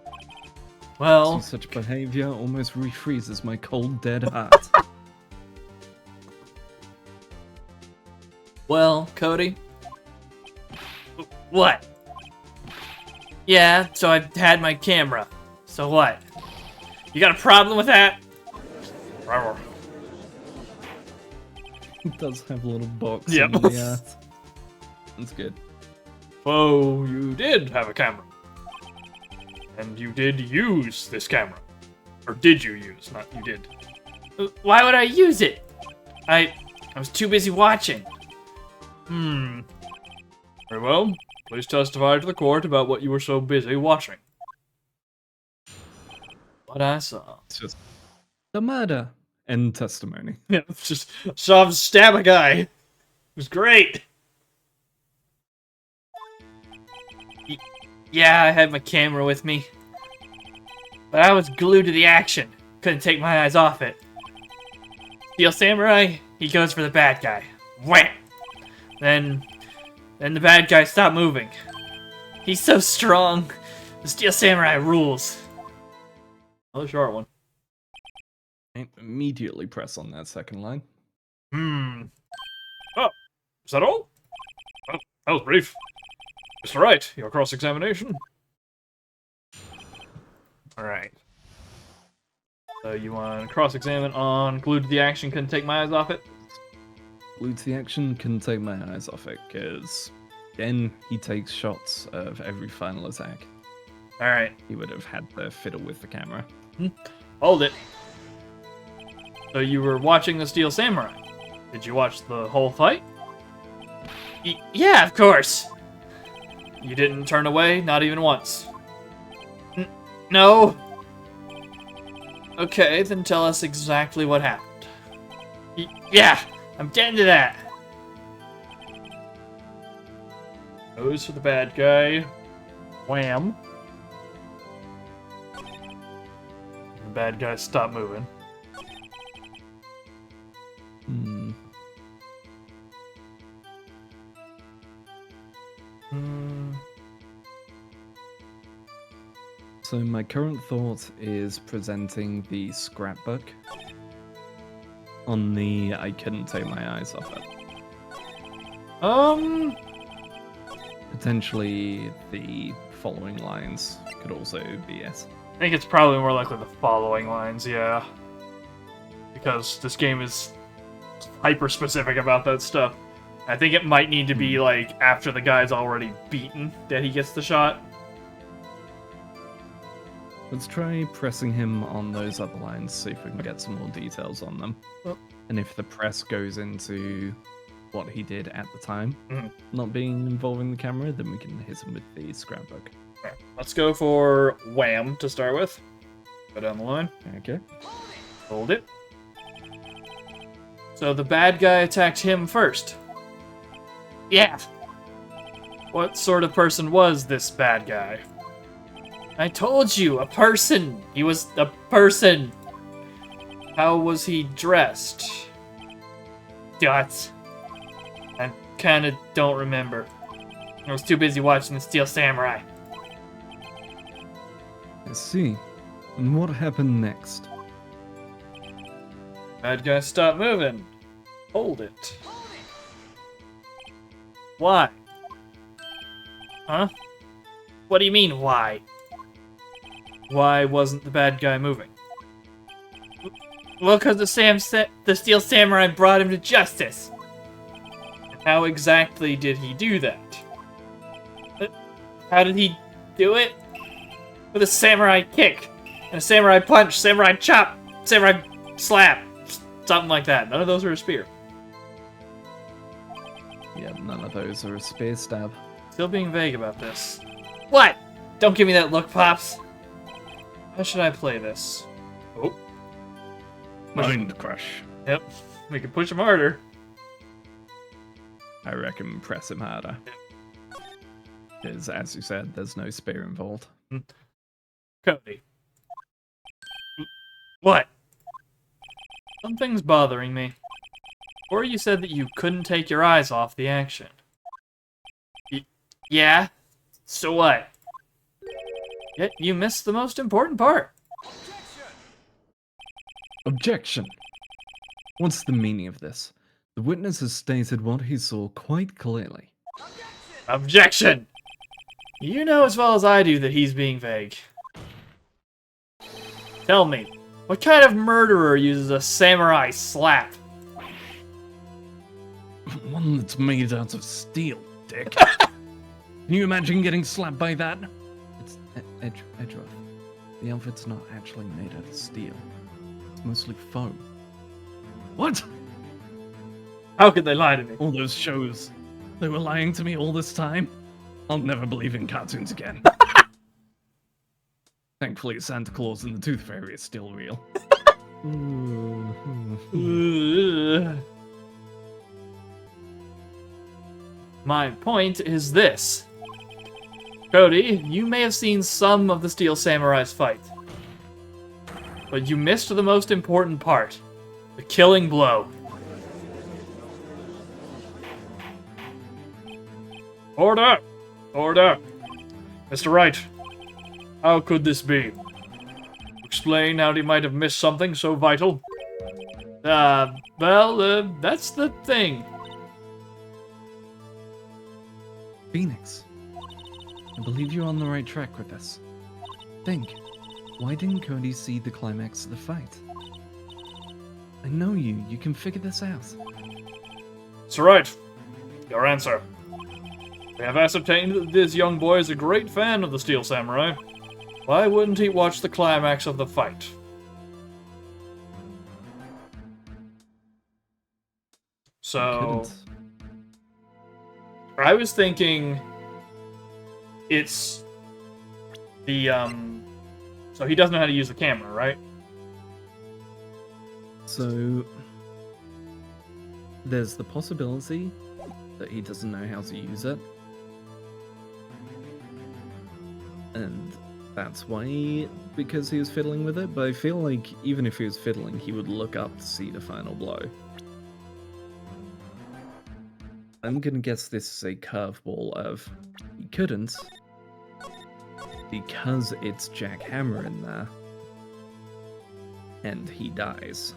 Well, See, such behavior almost refreezes my cold, dead heart. well, Cody, What? Yeah, so I had my camera. So what? You got a problem with that? It does have a little box Yep. on the earth. That's good. So you did have a camera. And you did use this camera. Or did you use? Not you did. Why would I use it? I was too busy watching. Very well. Please testify to the court about what you were so busy watching. What I saw. It's just the murder and testimony. Yeah, just saw him stab a guy. It was great. Yeah, I had my camera with me. But I was glued to the action. Couldn't take my eyes off it. Steel Samurai, he goes for the bad guy. Wham! Then the bad guy stopped moving. He's so strong. The Steel Samurai rules. Another short one. And immediately press on that second line. Oh, is that all? Oh, that was brief. Mr. Wright, your cross-examination. Alright. So you want to cross-examine on glued to the action, couldn't take my eyes off it? Glued to the action, couldn't take my eyes off it, because then he takes shots of every final attack. Alright, He would have had to fiddle with the camera. hold it. So you were watching the Steel Samurai. Did you watch the whole fight? Yeah, of course. You didn't turn away, not even once. No. Okay, then tell us exactly what happened. Yeah, I'm getting to that. Goes for the bad guy. Wham. The bad guy stopped moving. Hmm. So my current thought is presenting the scrapbook on the I couldn't take my eyes off it. Potentially the following lines could also be it. I think it's probably more likely the following lines, yeah. Because this game is hyper specific about that stuff. I think it might need to be like after the guy's already beaten that he gets the shot. Let's try pressing him on those other lines, see if we can get some more details on them. Well- And if the press goes into what he did at the time, Mhm. not being involving the camera, then we can hit him with the scrapbook. Alright, let's go for Wham to start with. Go down the line. Okay. Hold it. So the bad guy attacked him first. Yeah. What sort of person was this bad guy? I told you, a person. He was a person. How was he dressed? Dots. I kinda don't remember. I was too busy watching the Steel Samurai. I see. And what happened next? Bad guy stopped moving. Hold it. Why? Huh? What do you mean, why? Why wasn't the bad guy moving? Well, because the Steel Samurai brought him to justice. How exactly did he do that? How did he do it? With a samurai kick, and a samurai punch, samurai chop, samurai slap, Something like that. None of those are a spear. Yeah, none of those are a spear stab. Still being vague about this. What? Don't give me that look, Pops. How should I play this? Oh. Mind crush. Yep. We can push him harder. I reckon press him harder. Because, as you said, there's no spear involved. Cody. What? Something's bothering me. Or you said that you couldn't take your eyes off the action. Yeah? So what? Yet you missed the most important part. Objection! What's the meaning of this? The witness has stated what he saw quite clearly. Objection! You know as well as I do that he's being vague. Tell me, what kind of murderer uses a samurai slap? One that's made out of steel, Dick. Can you imagine getting slapped by that? It's Edgeworth. The outfit's not actually made out of steel. It's mostly foam. What? How could they lie to me? All those shows. They were lying to me all this time. I'll never believe in cartoons again. Thankfully, Santa Claus and the Tooth Fairy is still real. My point is this. Cody, you may have seen some of the Steel Samurai's fight. But you missed the most important part. The killing blow. Order! Order! Mr. Wright, how could this be? Explain how he might have missed something so vital. That's the thing. Phoenix, I believe you're on the right track with this. Think, why didn't Cody see the climax of the fight? I know you can figure this out. Mr. Wright, your answer. We have ascertained that this young boy is a great fan of the Steel Samurai. Why wouldn't he watch the climax of the fight? So, I was thinking it's the, so he doesn't know how to use the camera, right? So, there's the possibility that he doesn't know how to use it. And that's why, because he was fiddling with it, but I feel like even if he was fiddling, he would look up to see the final blow. I'm gonna guess this is a curveball of he couldn't because it's Jack Hammer in there and he dies.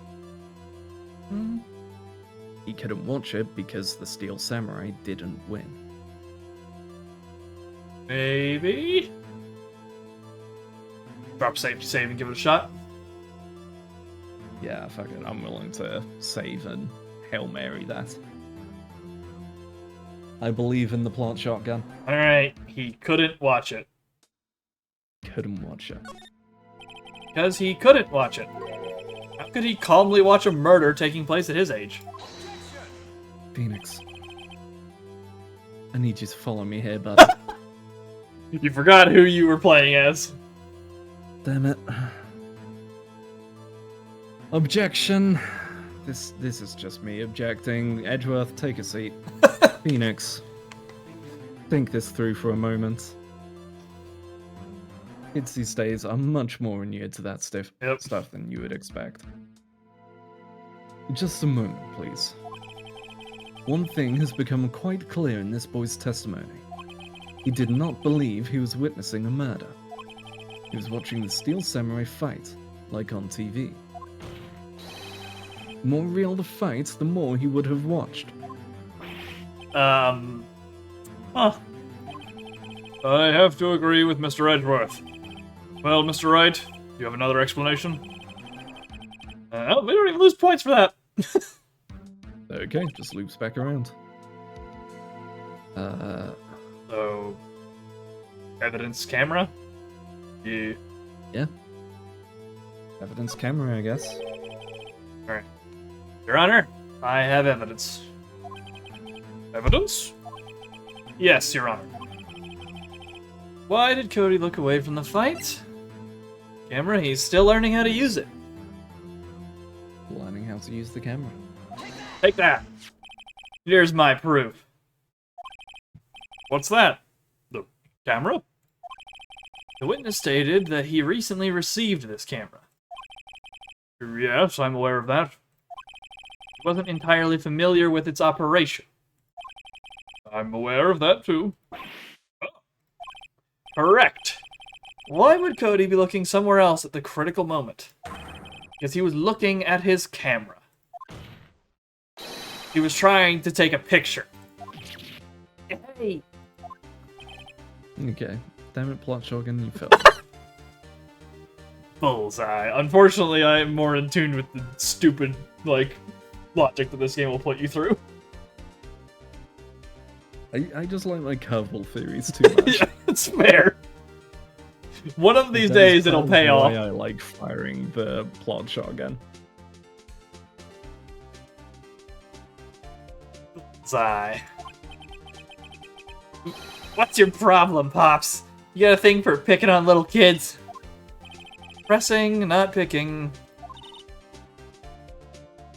He couldn't watch it because the Steel Samurai didn't win. Maybe? Drop safety save and give it a shot. Yeah, fuck it. I'm willing to save and Hail Mary that. I believe in the plant shotgun. Alright, he couldn't watch it. Couldn't watch it. Because he couldn't watch it. How could he calmly watch a murder taking place at his age? Phoenix. I need you to follow me here, bud. You forgot who you were playing as. Damn it. Objection. This is just me objecting. Edgeworth, take a seat. Phoenix. Think this through for a moment. Kids these days are much more inured to that stuff than you would expect. Just a moment, please. One thing has become quite clear in this boy's testimony. He did not believe he was witnessing a murder. He was watching the Steel Samurai fight, like on TV. The more real the fight, the more he would have watched. Huh. I have to agree with Mr. Edgeworth. Well, Mr. Wright, do you have another explanation? Oh, we don't even lose points for that. Okay, just loops back around. So, evidence camera? Yeah. Yeah. Evidence camera, I guess. Alright. Your Honor, I have evidence. Evidence? Yes, Your Honor. Why did Cody look away from the fight? Camera, he's still learning how to use it. Learning how to use the camera. Take that. Here's my proof. What's that? The camera? The witness stated that he recently received this camera. Yes, I'm aware of that. He wasn't entirely familiar with its operation. I'm aware of that too. Correct. Why would Cody be looking somewhere else at the critical moment? Because he was looking at his camera. He was trying to take a picture. Hey. Okay. Damn it, plot shotgun, you failed. Bullseye. Unfortunately, I am more in tune with the stupid, like, logic that this game will put you through. I just like my curveball theories too much. Yeah, it's fair. One of these That days is it'll part pay of off. why I like firing the plot shotgun. Bullseye. What's your problem, Pops? You got a thing for picking on little kids? Pressing, not picking.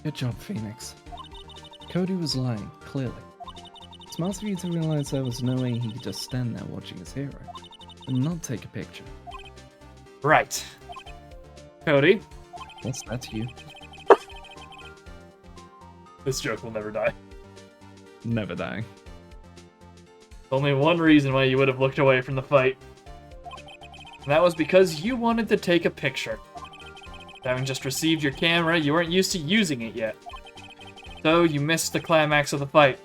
Good job, Phoenix. Cody was lying, clearly. Smart of you to realize there was no way he could just stand there watching his hero and not take a picture. Right. Cody, Yes, that's you. this joke will never die. Never dying. Only one reason why you would have looked away from the fight. And that was because you wanted to take a picture. Having just received your camera, you weren't used to using it yet. So you missed the climax of the fight.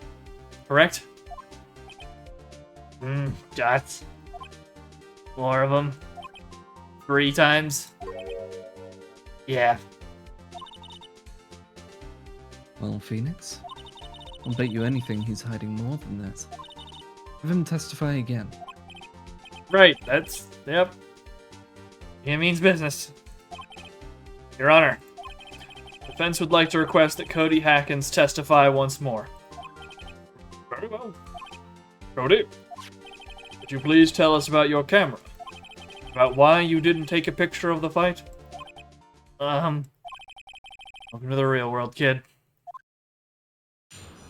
Correct? Dots. 4 of them. 3 times. Yeah. Well, Phoenix, I'll bet you anything he's hiding more than that. Have him testify again. Right, yep. It means business. Your Honor, defense would like to request that Cody Hackins testify once more. Very well. Cody, would you please tell us about your camera? About why you didn't take a picture of the fight? Welcome to the real world, kid.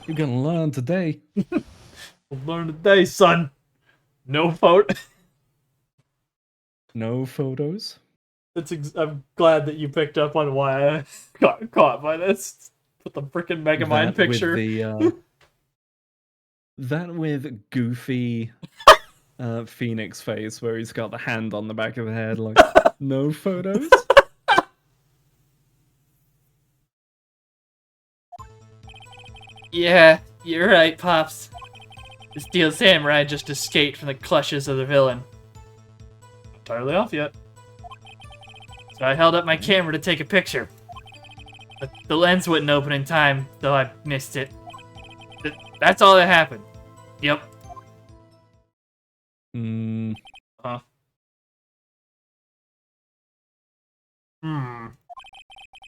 You're gonna learn today. We'll learn today, son. No photo. No photos. I'm glad that you picked up on why I got caught by this. Put the freaking Megamind picture. That with goofy Phoenix face where he's got the hand on the back of the head, like, no photos? Yeah, you're right, Pops. The Steel Samurai just escaped from the clutches of the villain. Entirely off yet. So I held up my camera to take a picture. But the lens wouldn't open in time, though I missed it. That's all that happened. Yep. Huh.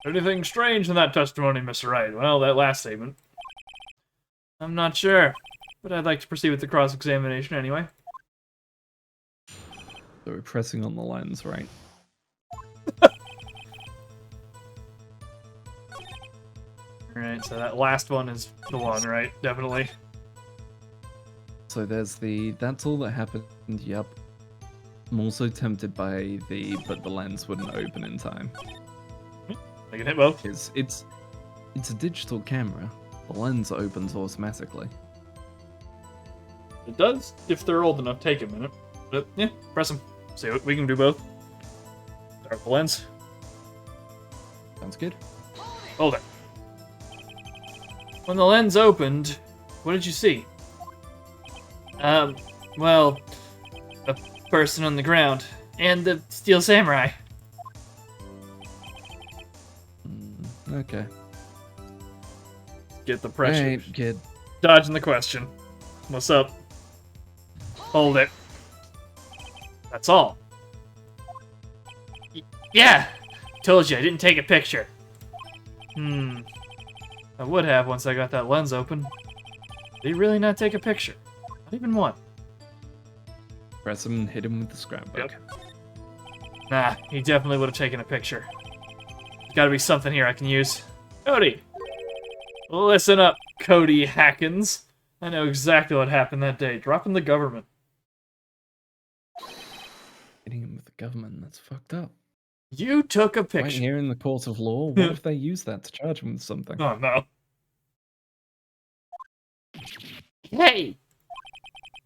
Anything strange in that testimony, Mr. Wright? Well, that last statement. I'm not sure, but I'd like to proceed with the cross-examination anyway. So we're pressing on the lens, right? Alright, so that last one is the one, right? Definitely. So there's that's all that happened, yep. I'm also tempted by but the lens wouldn't open in time. I can hit both. It's a digital camera. The lens opens automatically. It does, if they're old enough, take a minute. But, yeah, press them. See what we can do both. Start the lens. Sounds good. Hold it. When the lens opened, what did you see? Well, a person on the ground, and the Steel Samurai. Okay. Get the pressure. Hey, kid. Dodging the question. What's up? Hold it. That's all. Yeah! Told you, I didn't take a picture. I would have once I got that lens open. Did he really not take a picture? Not even one. Press him and hit him with the scrapbook. Yep. Nah, he definitely would have taken a picture. There's gotta be something here I can use. Cody! Listen up, Cody Hackins. I know exactly what happened that day. Dropping the government. Hitting him with the government, that's fucked up. You took a Right picture. here in the court of law, what if they use that to charge him with something? Oh, no. Hey!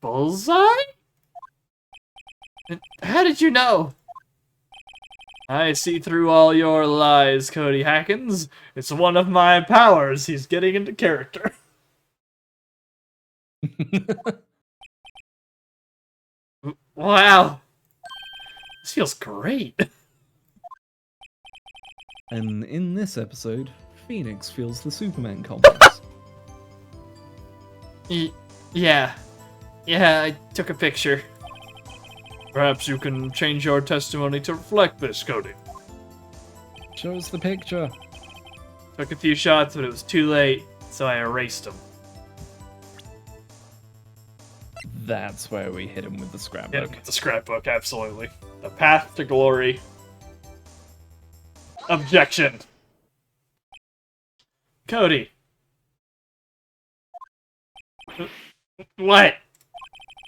Bullseye? How did you know? I see through all your lies, Cody Hackins. It's one of my powers. He's getting into character. Wow. This feels great. And in this episode, Phoenix feels the Superman complex. Yeah. Yeah, I took a picture. Perhaps you can change your testimony to reflect this, Cody. Show us the picture. Took a few shots, but it was too late, so I erased them. That's where we hit him with the scrapbook. Yeah, the scrapbook, absolutely. The path to glory. Objection. Cody. What?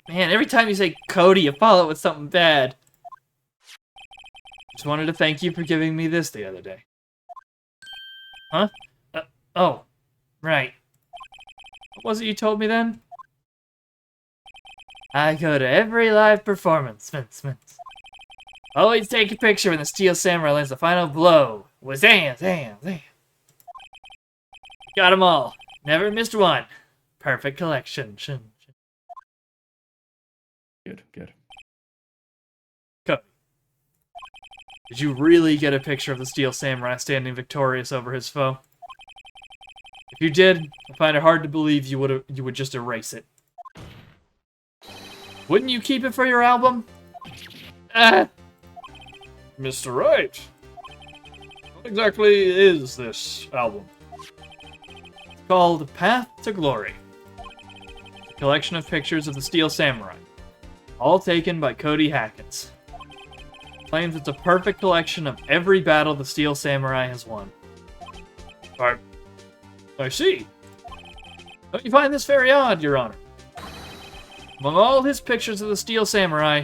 Man, every time you say Cody, you follow it with something bad. Just wanted to thank you for giving me this the other day. Huh? Oh, right. What was it you told me then? I go to every live performance. Always take a picture when the Steel Samurai lands the final blow. Wazam, zam, zam. Got 'em all. Never missed one. Perfect collection. Good, good. Cody, did you really get a picture of the Steel Samurai standing victorious over his foe? If you did, I find it hard to believe you would just erase it. Wouldn't you keep it for your album? Mr. Wright, what exactly is this album? It's called Path to Glory. It's a collection of pictures of the Steel Samurai, all taken by Cody Hackett. Claims it's a perfect collection of every battle the Steel Samurai has won. I see. Don't you find this very odd, Your Honor? Among all his pictures of the Steel Samurai,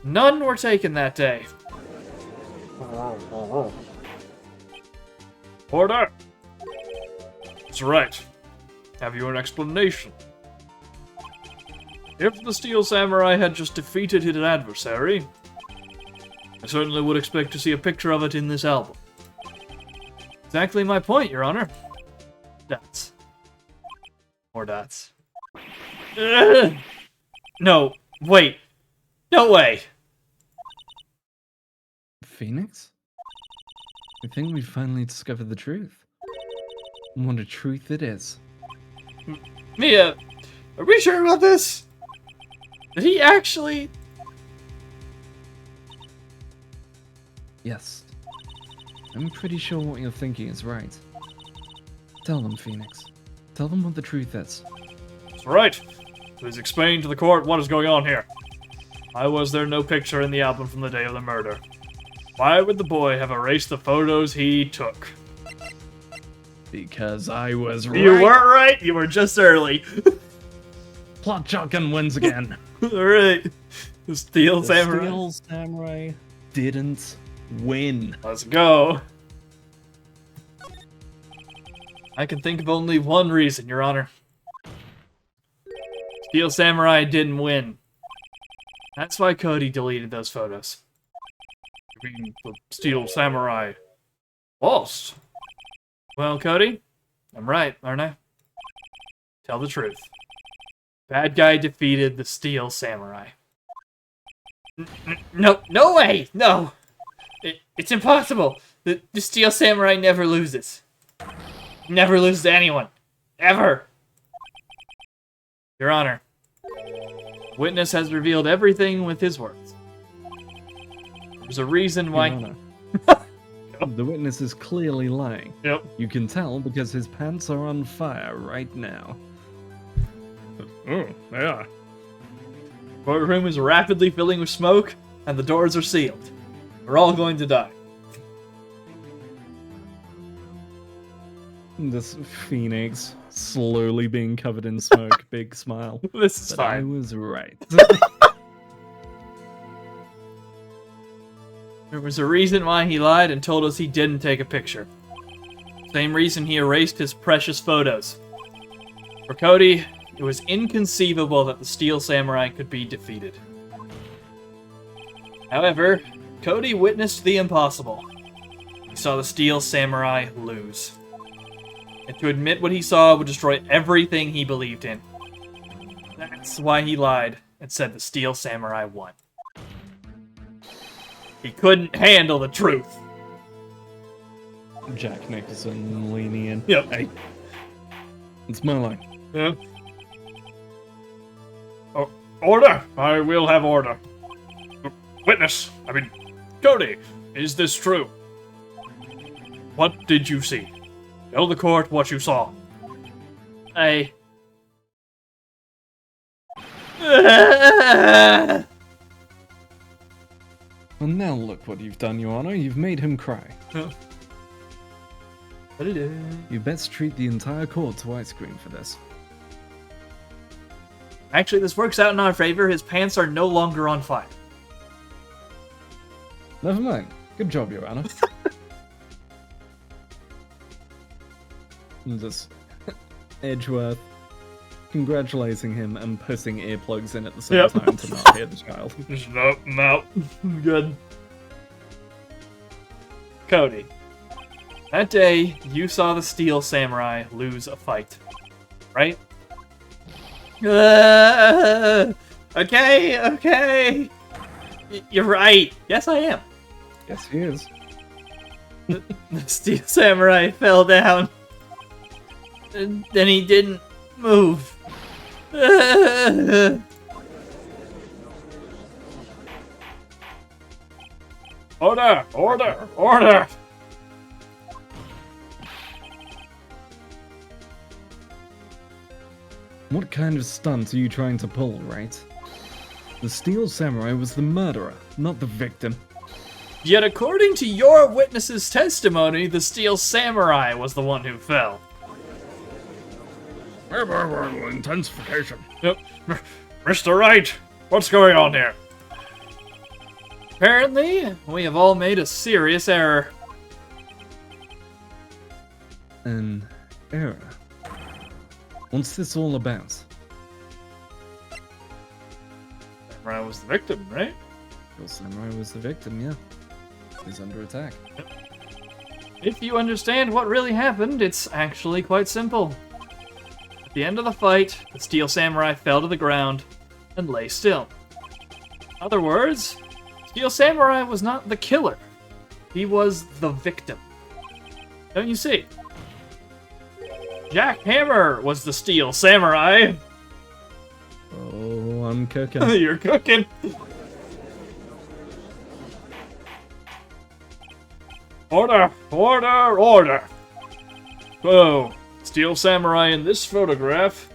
none were taken that day. Order! That's right. Have you an explanation? If the Steel Samurai had just defeated his adversary, I certainly would expect to see a picture of it in this album. Exactly my point, Your Honor. Dots. More dots. No, wait. No way. Phoenix? I think we finally discovered the truth. And what a truth it is. Mia, are we sure about this? Did he actually... Yes. I'm pretty sure what you're thinking is right. Tell them, Phoenix. Tell them what the truth is. That's right. Please explain to the court what is going on here. Why was there no picture in the album from the day of the murder? Why would the boy have erased the photos he took? Because I was right. You weren't right, you were just early. Plot shotgun wins again. Alright. The Steel Samurai. Steel Samurai didn't win. Let's go. I can think of only one reason, Your Honor. Steel Samurai didn't win. That's why Cody deleted those photos. You mean the Steel Samurai lost? Well, Cody, I'm right, aren't I? Tell the truth. Bad guy defeated the Steel Samurai. No way! No! It's impossible! The Steel Samurai never loses. Never loses to anyone. Ever! Your Honor, witness has revealed everything with his words. There's a reason why... Your Honor, the witness is clearly lying. Yep. You can tell because his pants are on fire right now. Oh, yeah. Courtroom is rapidly filling with smoke, and the doors are sealed. We're all going to die. This Phoenix slowly being covered in smoke, big smile. This is But fine. I was right. There was a reason why he lied and told us he didn't take a picture. Same reason he erased his precious photos. For Cody, it was inconceivable that the Steel Samurai could be defeated. However, Cody witnessed the impossible. He saw the Steel Samurai lose. And to admit what he saw would destroy everything he believed in. That's why he lied and said the Steel Samurai won. He couldn't handle the truth. Jack Nicholson leaning in. Yep. Hey, it's my line. Yeah. Oh, order! I will have order. Witness, Cody, is this true? What did you see? Tell the court what you saw. Well, now look what you've done, Your Honor. You've made him cry. You best treat the entire court to ice cream for this. Actually, this works out in our favor. His pants are no longer on fire. Never mind. Good job, Your Honor. And just Edgeworth congratulating him and putting earplugs in at the same time to not hear the child. No. Good. Cody. That day, you saw the Steel Samurai lose a fight, right? Okay. You're right. Yes, I am. Yes, he is. The Steel Samurai fell down. And then he didn't move. Order! What kind of stunt are you trying to pull, Wright? The Steel Samurai was the murderer, not the victim. Yet according to your witness's testimony, the Steel Samurai was the one who fell. Intensification. Yep. Mr. Wright, what's going on here? Apparently, we have all made a serious error. An error? What's this all about? Samurai was the victim, right? Steel Samurai was the victim, yeah. He's under attack. If you understand what really happened, it's actually quite simple. At the end of the fight, the Steel Samurai fell to the ground and lay still. In other words, Steel Samurai was not the killer. He was the victim. Don't you see? Jack Hammer was the Steel Samurai. Oh, I'm cooking. You're cooking. Order! Whoa. Steel Samurai in this photograph.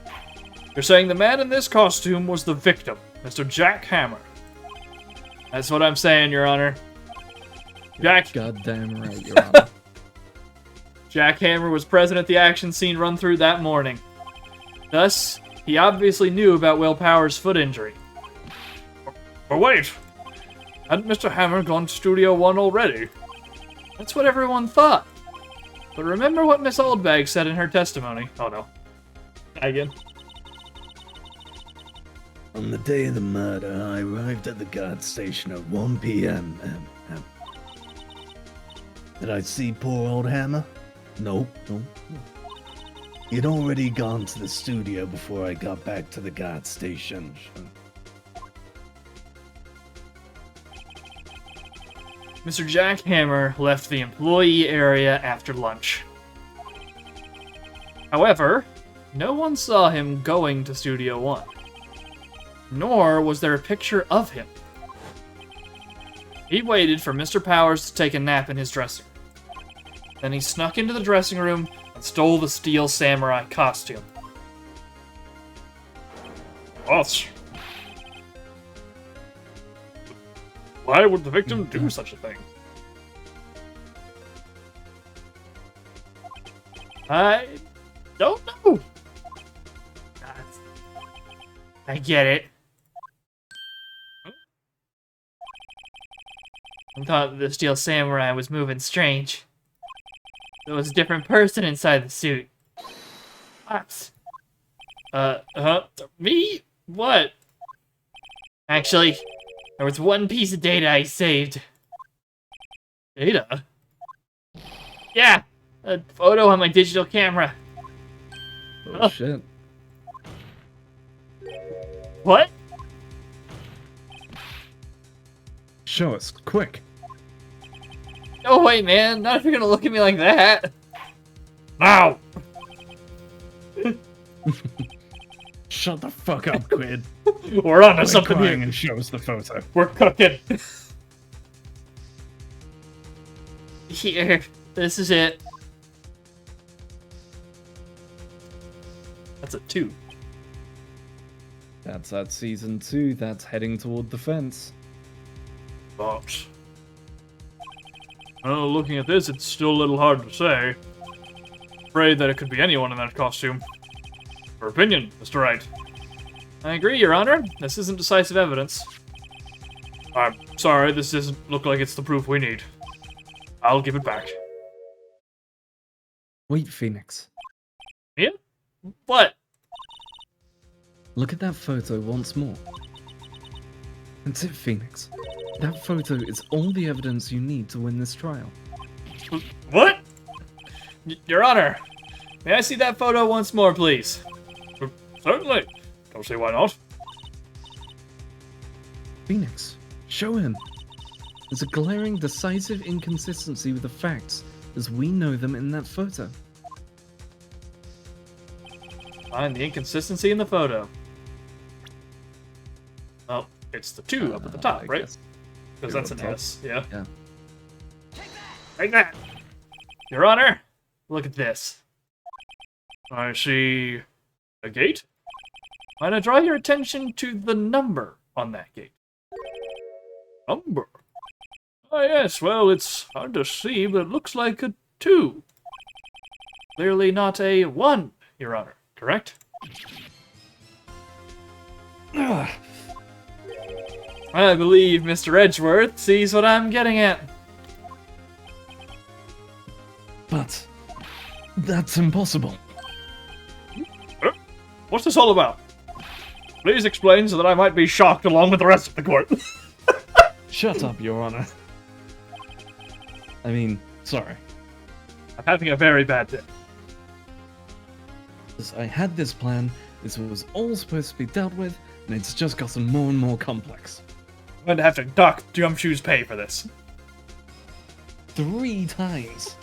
You're saying the man in this costume was the victim, Mr. Jack Hammer. That's what I'm saying, Your Honor. Goddamn right, Your Honor. Jack Hammer was present at the action scene run through that morning. Thus, he obviously knew about Will Power's foot injury. But wait! Hadn't Mr. Hammer gone to Studio One already? That's what everyone thought. But remember what Miss Oldbag said in her testimony. Oh no. Again. On the day of the murder, I arrived at the guard station at 1 p.m. Did I see poor old Hammer? No. He'd already gone to the studio before I got back to the guard station. Mr. Jack Hammer left the employee area after lunch. However, no one saw him going to Studio One. Nor was there a picture of him. He waited for Mr. Powers to take a nap in his dressing room. Then he snuck into the dressing room and stole the Steel Samurai costume. Boss. Why would the victim do such a thing? I don't know. I get it. I thought the Steel Samurai was moving strange. There was a different person inside the suit. What? Me? What? Actually, there was one piece of data I saved. Data? Yeah! A photo on my digital camera. Oh, shit. What? Show us, quick. Oh wait, man, not if you're gonna look at me like that. Now! Shut the fuck up, Quid. We're on to Quit something crying here. and show us the photo. We're cooking. Here, this is it. That's a 2. That's at season 2. That's heading toward the fence. But, well, looking at this, it's still a little hard to say. Afraid that it could be anyone in that costume. Your opinion, Mr. Wright. I agree, Your Honor. This isn't decisive evidence. I'm sorry, this doesn't look like it's the proof we need. I'll give it back. Wait, Phoenix. Yeah? What? Look at that photo once more. That's it, Phoenix. That photo is all the evidence you need to win this trial. What? Your Honor, may I see that photo once more, please? Certainly. Don't see why not. Phoenix, show him. There's a glaring, decisive inconsistency with the facts as we know them in that photo. Find the inconsistency in the photo. Oh, it's the 2 up at the top, I right? guess. Because Two that's up an top. S, yeah. Yeah. Take that! Your Honor, look at this. I see a gate. Might I draw your attention to the number on that gate? Number? Ah, yes, well, it's hard to see, but it looks like a 2. Clearly not a 1, Your Honor, correct? Ugh. I believe Mr. Edgeworth sees what I'm getting at. But that's impossible. What's this all about? Please explain so that I might be shocked along with the rest of the court. Shut up, Your Honor. I mean, sorry. I'm having a very bad day. As I had this plan, this was all supposed to be dealt with, and it's just gotten more and more complex. I'm going to have to dock Gumshoe's pay for this. 3 times.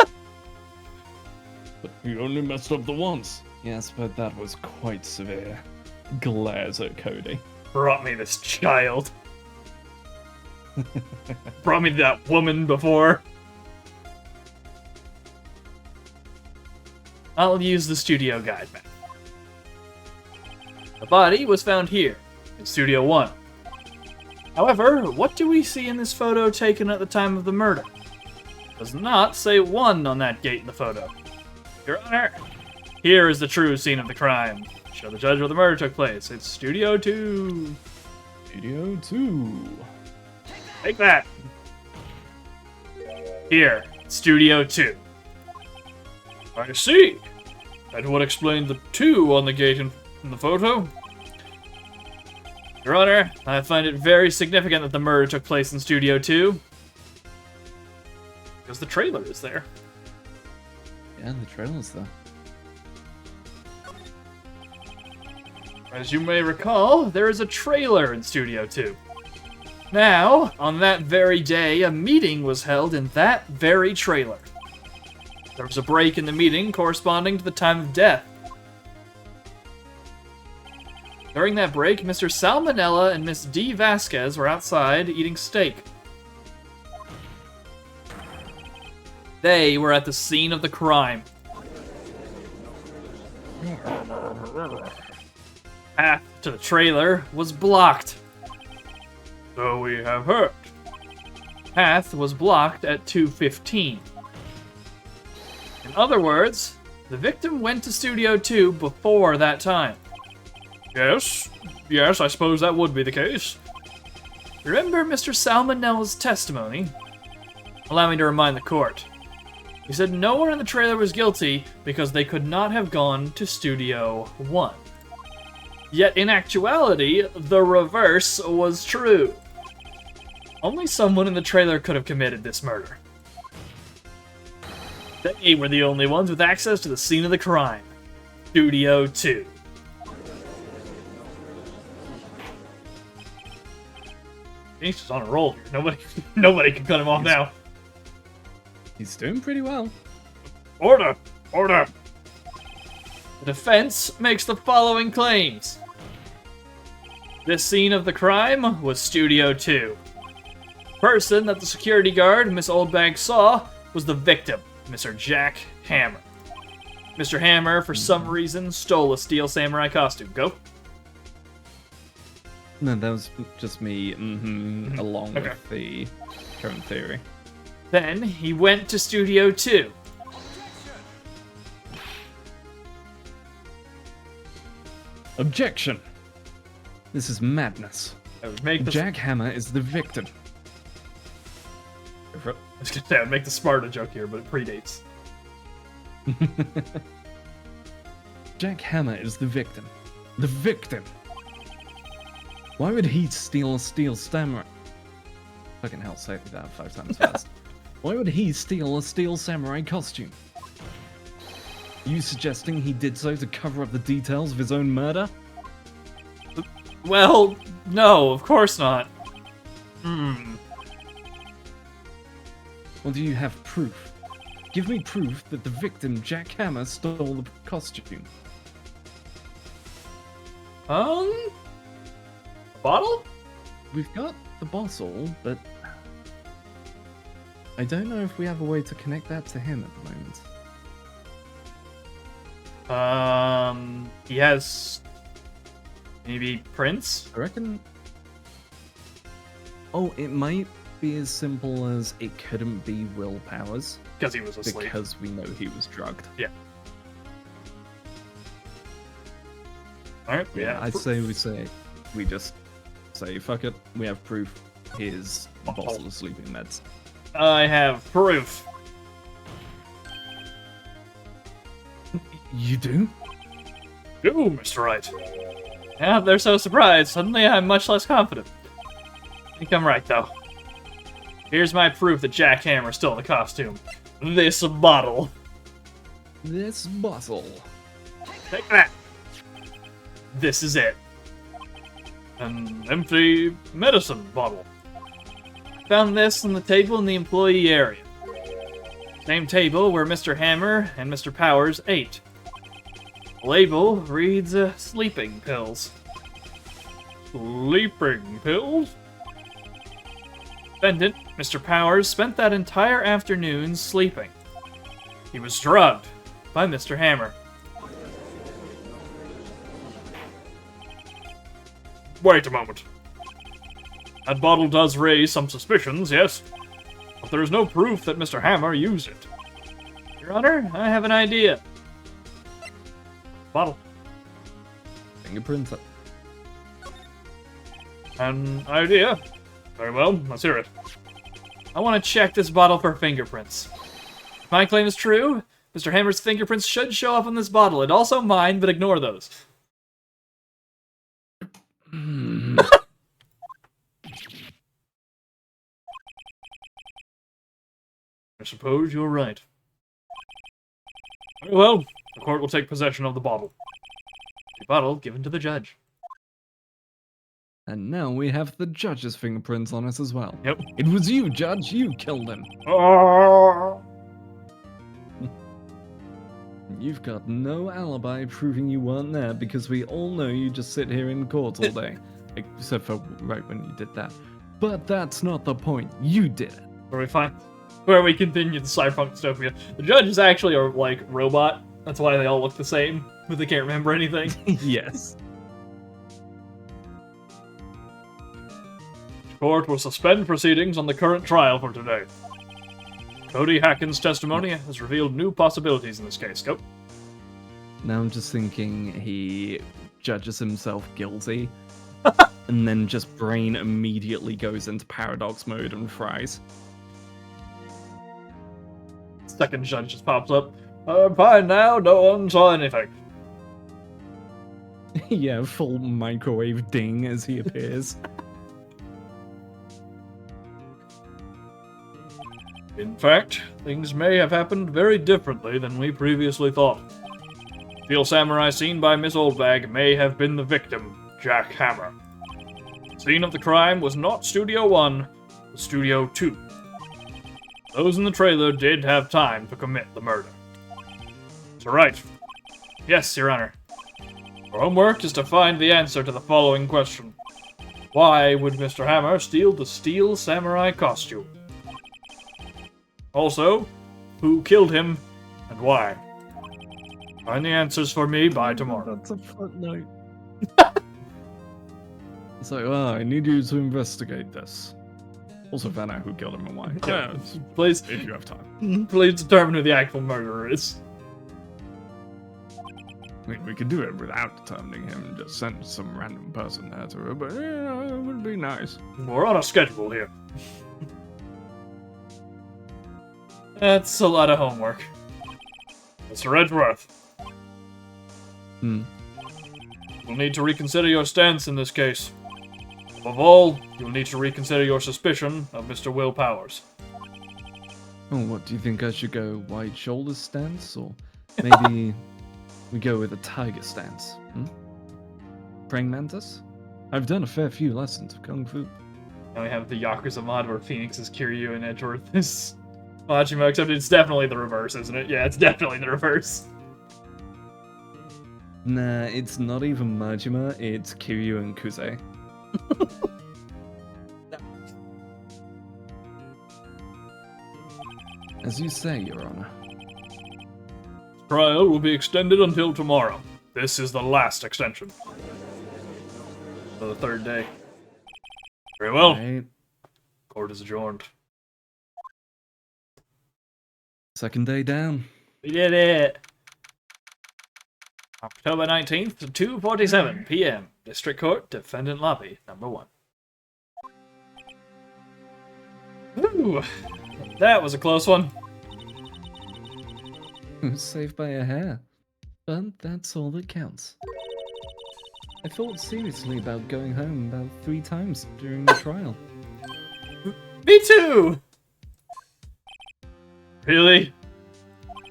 But he only messed up the once. Yes, but that was quite severe. Glares at Cody. Brought me this child. Brought me that woman before. I'll use the studio guide map. The body was found here, in Studio 1. However, what do we see in this photo taken at the time of the murder? It does not say 1 on that gate in the photo. Your Honor, here is the true scene of the crime. Show the judge where the murder took place. It's Studio 2. Studio 2. Take that. Here, Studio 2. I see. That would explain the 2 on the gate in the photo. Your Honor, I find it very significant that the murder took place in Studio 2. Because the trailer is there. Yeah, the trailer's there. As you may recall, there is a trailer in Studio 2. Now, on that very day, a meeting was held in that very trailer. There was a break in the meeting corresponding to the time of death. During that break, Mr. Salmonella and Miss D. Vasquez were outside eating steak. They were at the scene of the crime. Path to the trailer was blocked. So we have heard. Path was blocked at 2:15. In other words, the victim went to Studio 2 before that time. Yes, I suppose that would be the case. Remember Mr. Salmonella's testimony? Allow me to remind the court. He said no one in the trailer was guilty because they could not have gone to Studio 1. Yet in actuality, the reverse was true. Only someone in the trailer could have committed this murder. They were the only ones with access to the scene of the crime. Studio 2. He's just on a roll here. Nobody can cut him off now. He's doing pretty well. Order! Order! The defense makes the following claims. This scene of the crime was Studio 2. The person that the security guard, Miss Oldbag, saw was the victim, Mr. Jack Hammer. Mr. Hammer, for some reason, stole a Steel Samurai costume. Go. No, that was just me, along Okay. with the current theory. Then he went to Studio 2. Objection! This is madness. I would make the Jack Hammer is the victim. I was gonna say I'd make the Sparta joke here, but it predates. Jack Hammer is the victim. The victim! Why would he steal a Steel Samurai? Fucking hell, say that 5 times fast. Why would he steal a Steel Samurai costume? You suggesting he did so to cover up the details of his own murder? Well, no, of course not. Or do you have proof? Give me proof that the victim, Jack Hammer, stole the costume. Bottle? We've got the bottle, but I don't know if we have a way to connect that to him at the moment. He has maybe prints? I reckon. Oh, it might be as simple as it couldn't be Will Powers Because he was asleep. because we know he was drugged. Yeah. Alright, Yeah, I'd say we just say fuck it. We have proof. Here's a bottle of sleeping meds. I have proof. You do? Ooh, Mr. Wright. Yeah, they're so surprised. Suddenly I'm much less confident. I think I'm right, though. Here's my proof that Jack Hammer stole the costume. This bottle. This bottle. Take that. This is it. An empty medicine bottle. Found this on the table in the employee area. Same table where Mr. Hammer and Mr. Powers ate. The label reads sleeping pills. Sleeping pills? Defendant, Mr. Powers, spent that entire afternoon sleeping. He was drugged by Mr. Hammer. Wait a moment. That bottle does raise some suspicions, yes, but there is no proof that Mr. Hammer used it. Your Honor, I have an idea. Bottle. Fingerprint. An idea? Very well, let's hear it. I want to check this bottle for fingerprints. If my claim is true, Mr. Hammer's fingerprints should show up on this bottle, and also mine, but ignore those. I suppose you're right. Very well, the court will take possession of the bottle. The bottle given to the judge. And now we have the judge's fingerprints on us as well. Yep. It was you, Judge. You killed him. You've got no alibi proving you weren't there because we all know you just sit here in court all day. Except for right when you did that. But that's not the point. You did it. Where we continue the cyberpunk dystopia. The judge is actually a, like, robot. That's why they all look the same, but they can't remember anything. Yes. Court will suspend proceedings on the current trial for today. Cody Hacken's testimony has revealed new possibilities in this case. Go. Now I'm just thinking he judges himself guilty. And then just brain immediately goes into paradox mode and fries. Second judge just pops up. I'm fine now, no one saw anything. Yeah, full microwave ding as he appears. In fact, things may have happened very differently than we previously thought. Steel Samurai seen by Miss Oldbag may have been the victim, Jack Hammer. The scene of the crime was not Studio 1, but Studio 2. Those in the trailer did have time to commit the murder. So right. Yes, Your Honor. Our homework is to find the answer to the following question. Why would Mr. Hammer steal the steel samurai costume? Also, who killed him and why? Find the answers for me by tomorrow. That's a footnote. So, I need you to investigate this. Also find out who killed him and why. Yeah, please, If you have time. please determine who the actual murderer is. I mean, we could do it without determining him and just send some random person there to her, but, it would be nice. We're on a schedule here. That's a lot of homework. Mr. Edgeworth, Hmm. you'll need to reconsider your stance in this case. Above all, you'll need to reconsider your suspicion of Mr. Will Powers. Oh, what, do you think I should go wide shoulder stance, or maybe we go with a tiger stance? Hmm? Praying mantis? I've done a fair few lessons of kung fu. Now we have the Yakuza mod where Phoenix is Kiryu and Edgeworth is Majima, except it's definitely the reverse, isn't it? Yeah, it's definitely the reverse. Nah, it's not even Majima, it's Kiryu and Kuze. As you say, Your Honor. Trial will be extended until tomorrow. This is the last extension. For the third day. Very well. Right. Court is adjourned. Second day down. We did it! October 19th to 2:47 p.m. District Court, Defendant Lobby, number 1. Ooh, that was a close one. Saved by a hair. But that's all that counts. I thought seriously about going home about 3 times during the trial. Me too! Really?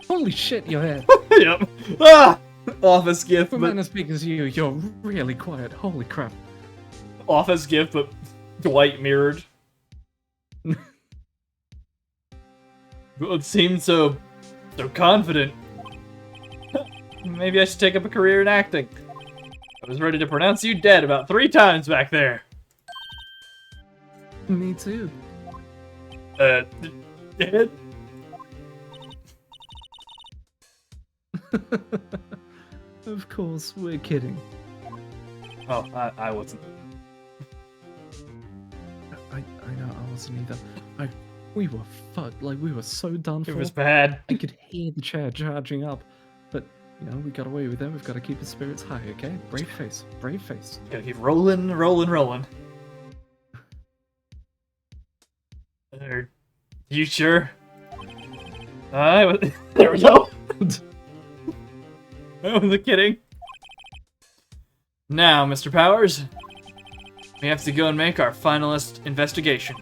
Holy shit, your hair! Yep. Ah! Office gift, For a but man as big as you, you're really quiet. Holy crap. office gift, but Dwight mirrored. It seemed so confident. Maybe I should take up a career in acting. I was ready to pronounce you dead about 3 times back there. Me too. Dead? Of course, we're kidding. Oh, I wasn't. I know, I wasn't either. We were fucked, like we were so done for. It was bad. I could hear the chair charging up. But, you know, we got away with it. We've got to keep the spirits high, okay? Brave face. Brave face. Gotta keep rolling, rolling, rolling. Are you sure? There we go. I wasn't kidding. Now, Mr. Powers, we have to go and make our finalist investigation.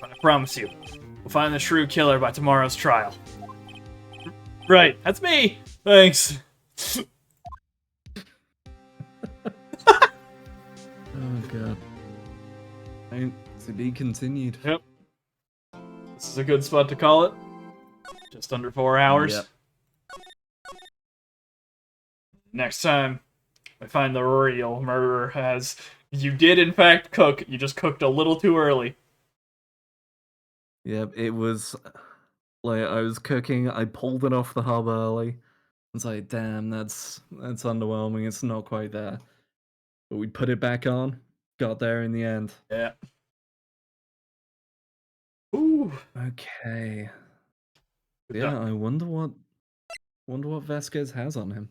But I promise you, we'll find the true killer by tomorrow's trial. Right, that's me! Thanks. Oh, God. To be continued. Yep. This is a good spot to call it. Just under 4 hours. Yep. Next time, I find the real murderer has... You did, in fact, cook. You just cooked a little too early. Yep, it was... Like, I was cooking, I pulled it off the hob early. It's like, damn, that's underwhelming. It's not quite there. But we put it back on. Got there in the end. Yeah. Ooh. Okay. Good Yeah, job. I wonder what Vasquez has on him.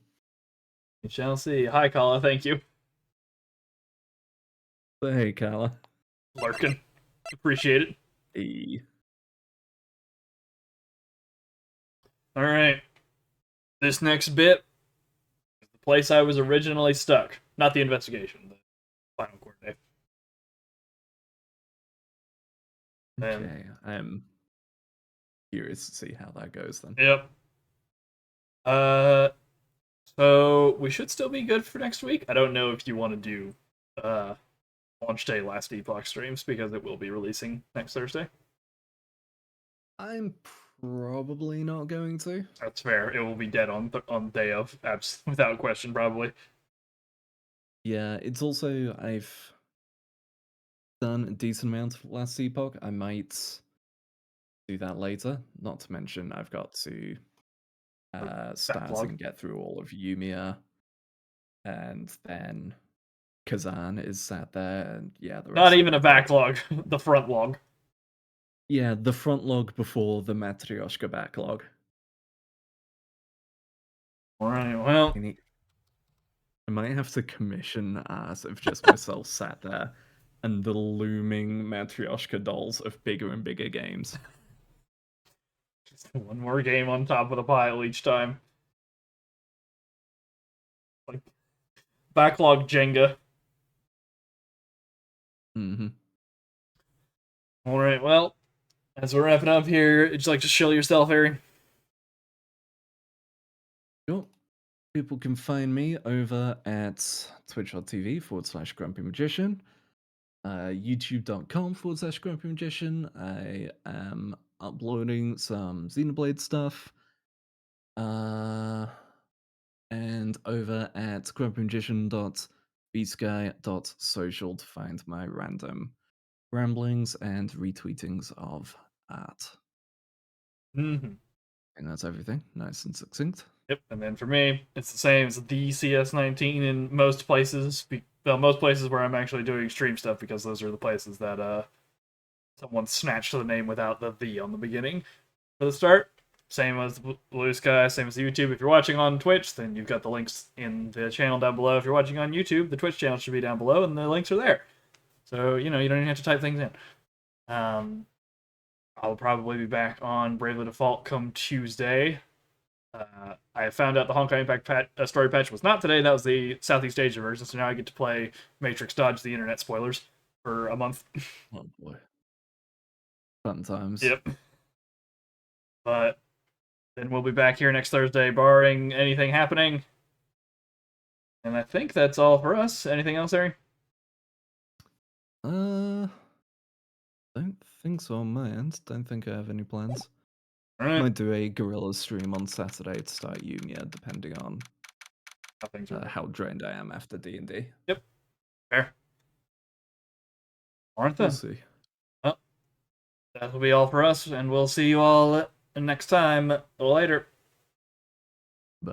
We shall see. Hi, Kala. Thank you. But hey, Carla. Lurkin. Appreciate it. Hey. Alright. This next bit is the place I was originally stuck. Not the investigation, the final court day. And- Okay, I'm curious to see how that goes then. Yep. So we should still be good for next week. I don't know if you want to do launch day last Epoch streams because it will be releasing next Thursday. I'm probably not going to. That's fair. It will be dead on the day of, without question, probably. Yeah, it's also I've done a decent amount of Last Epoch. I might do that later. Not to mention I've got to start Backlog. and get through all of Yumiya, and then Kazan is sat there, and yeah, the Not rest of even the a backlog. backlog, the front log. Yeah, the front log before the Matryoshka backlog. Alright, well, I need- I might have to commission art of just myself sat there and the looming Matryoshka dolls of bigger and bigger games. just one more game on top of the pile each time. Like, backlog Jenga. Mm-hmm. Alright, well, as we're wrapping up here, would you like to shill yourself, Harry? Sure. People can find me over at twitch.tv/Grumpy Magician, youtube.com/Grumpy Magician. I am uploading some Xenoblade stuff. And over at grumpymagician.bsky.social to find my random ramblings and retweetings of art. Mm-hmm. And that's everything. Nice and succinct. Yep, and then for me, it's the same as the CS19 in most places. Well, most places where I'm actually doing stream stuff, because those are the places that someone snatched the name without the "the" on the beginning for the start. Same as Blue Sky, same as YouTube. If you're watching on Twitch, then you've got the links in the channel down below. If you're watching on YouTube, the Twitch channel should be down below, and the links are there. So, you don't even have to type things in. I'll probably be back on Bravely Default come Tuesday. I found out the Honkai Impact story patch was not today. That was the Southeast Asia version. So now I get to play Matrix Dodge the Internet spoilers for a month. Oh boy. Fun times. Yep. But then we'll be back here next Thursday, barring anything happening. And I think that's all for us. Anything else, Harry? Don't think so on my end. Don't think I have any plans. All right. Might do a gorilla stream on Saturday to start Yumiya, depending on how drained I am after D&D. Yep. Fair. All right, We'll then. see. Well, that'll be all for us, and we'll see you all next time. Later. Bye.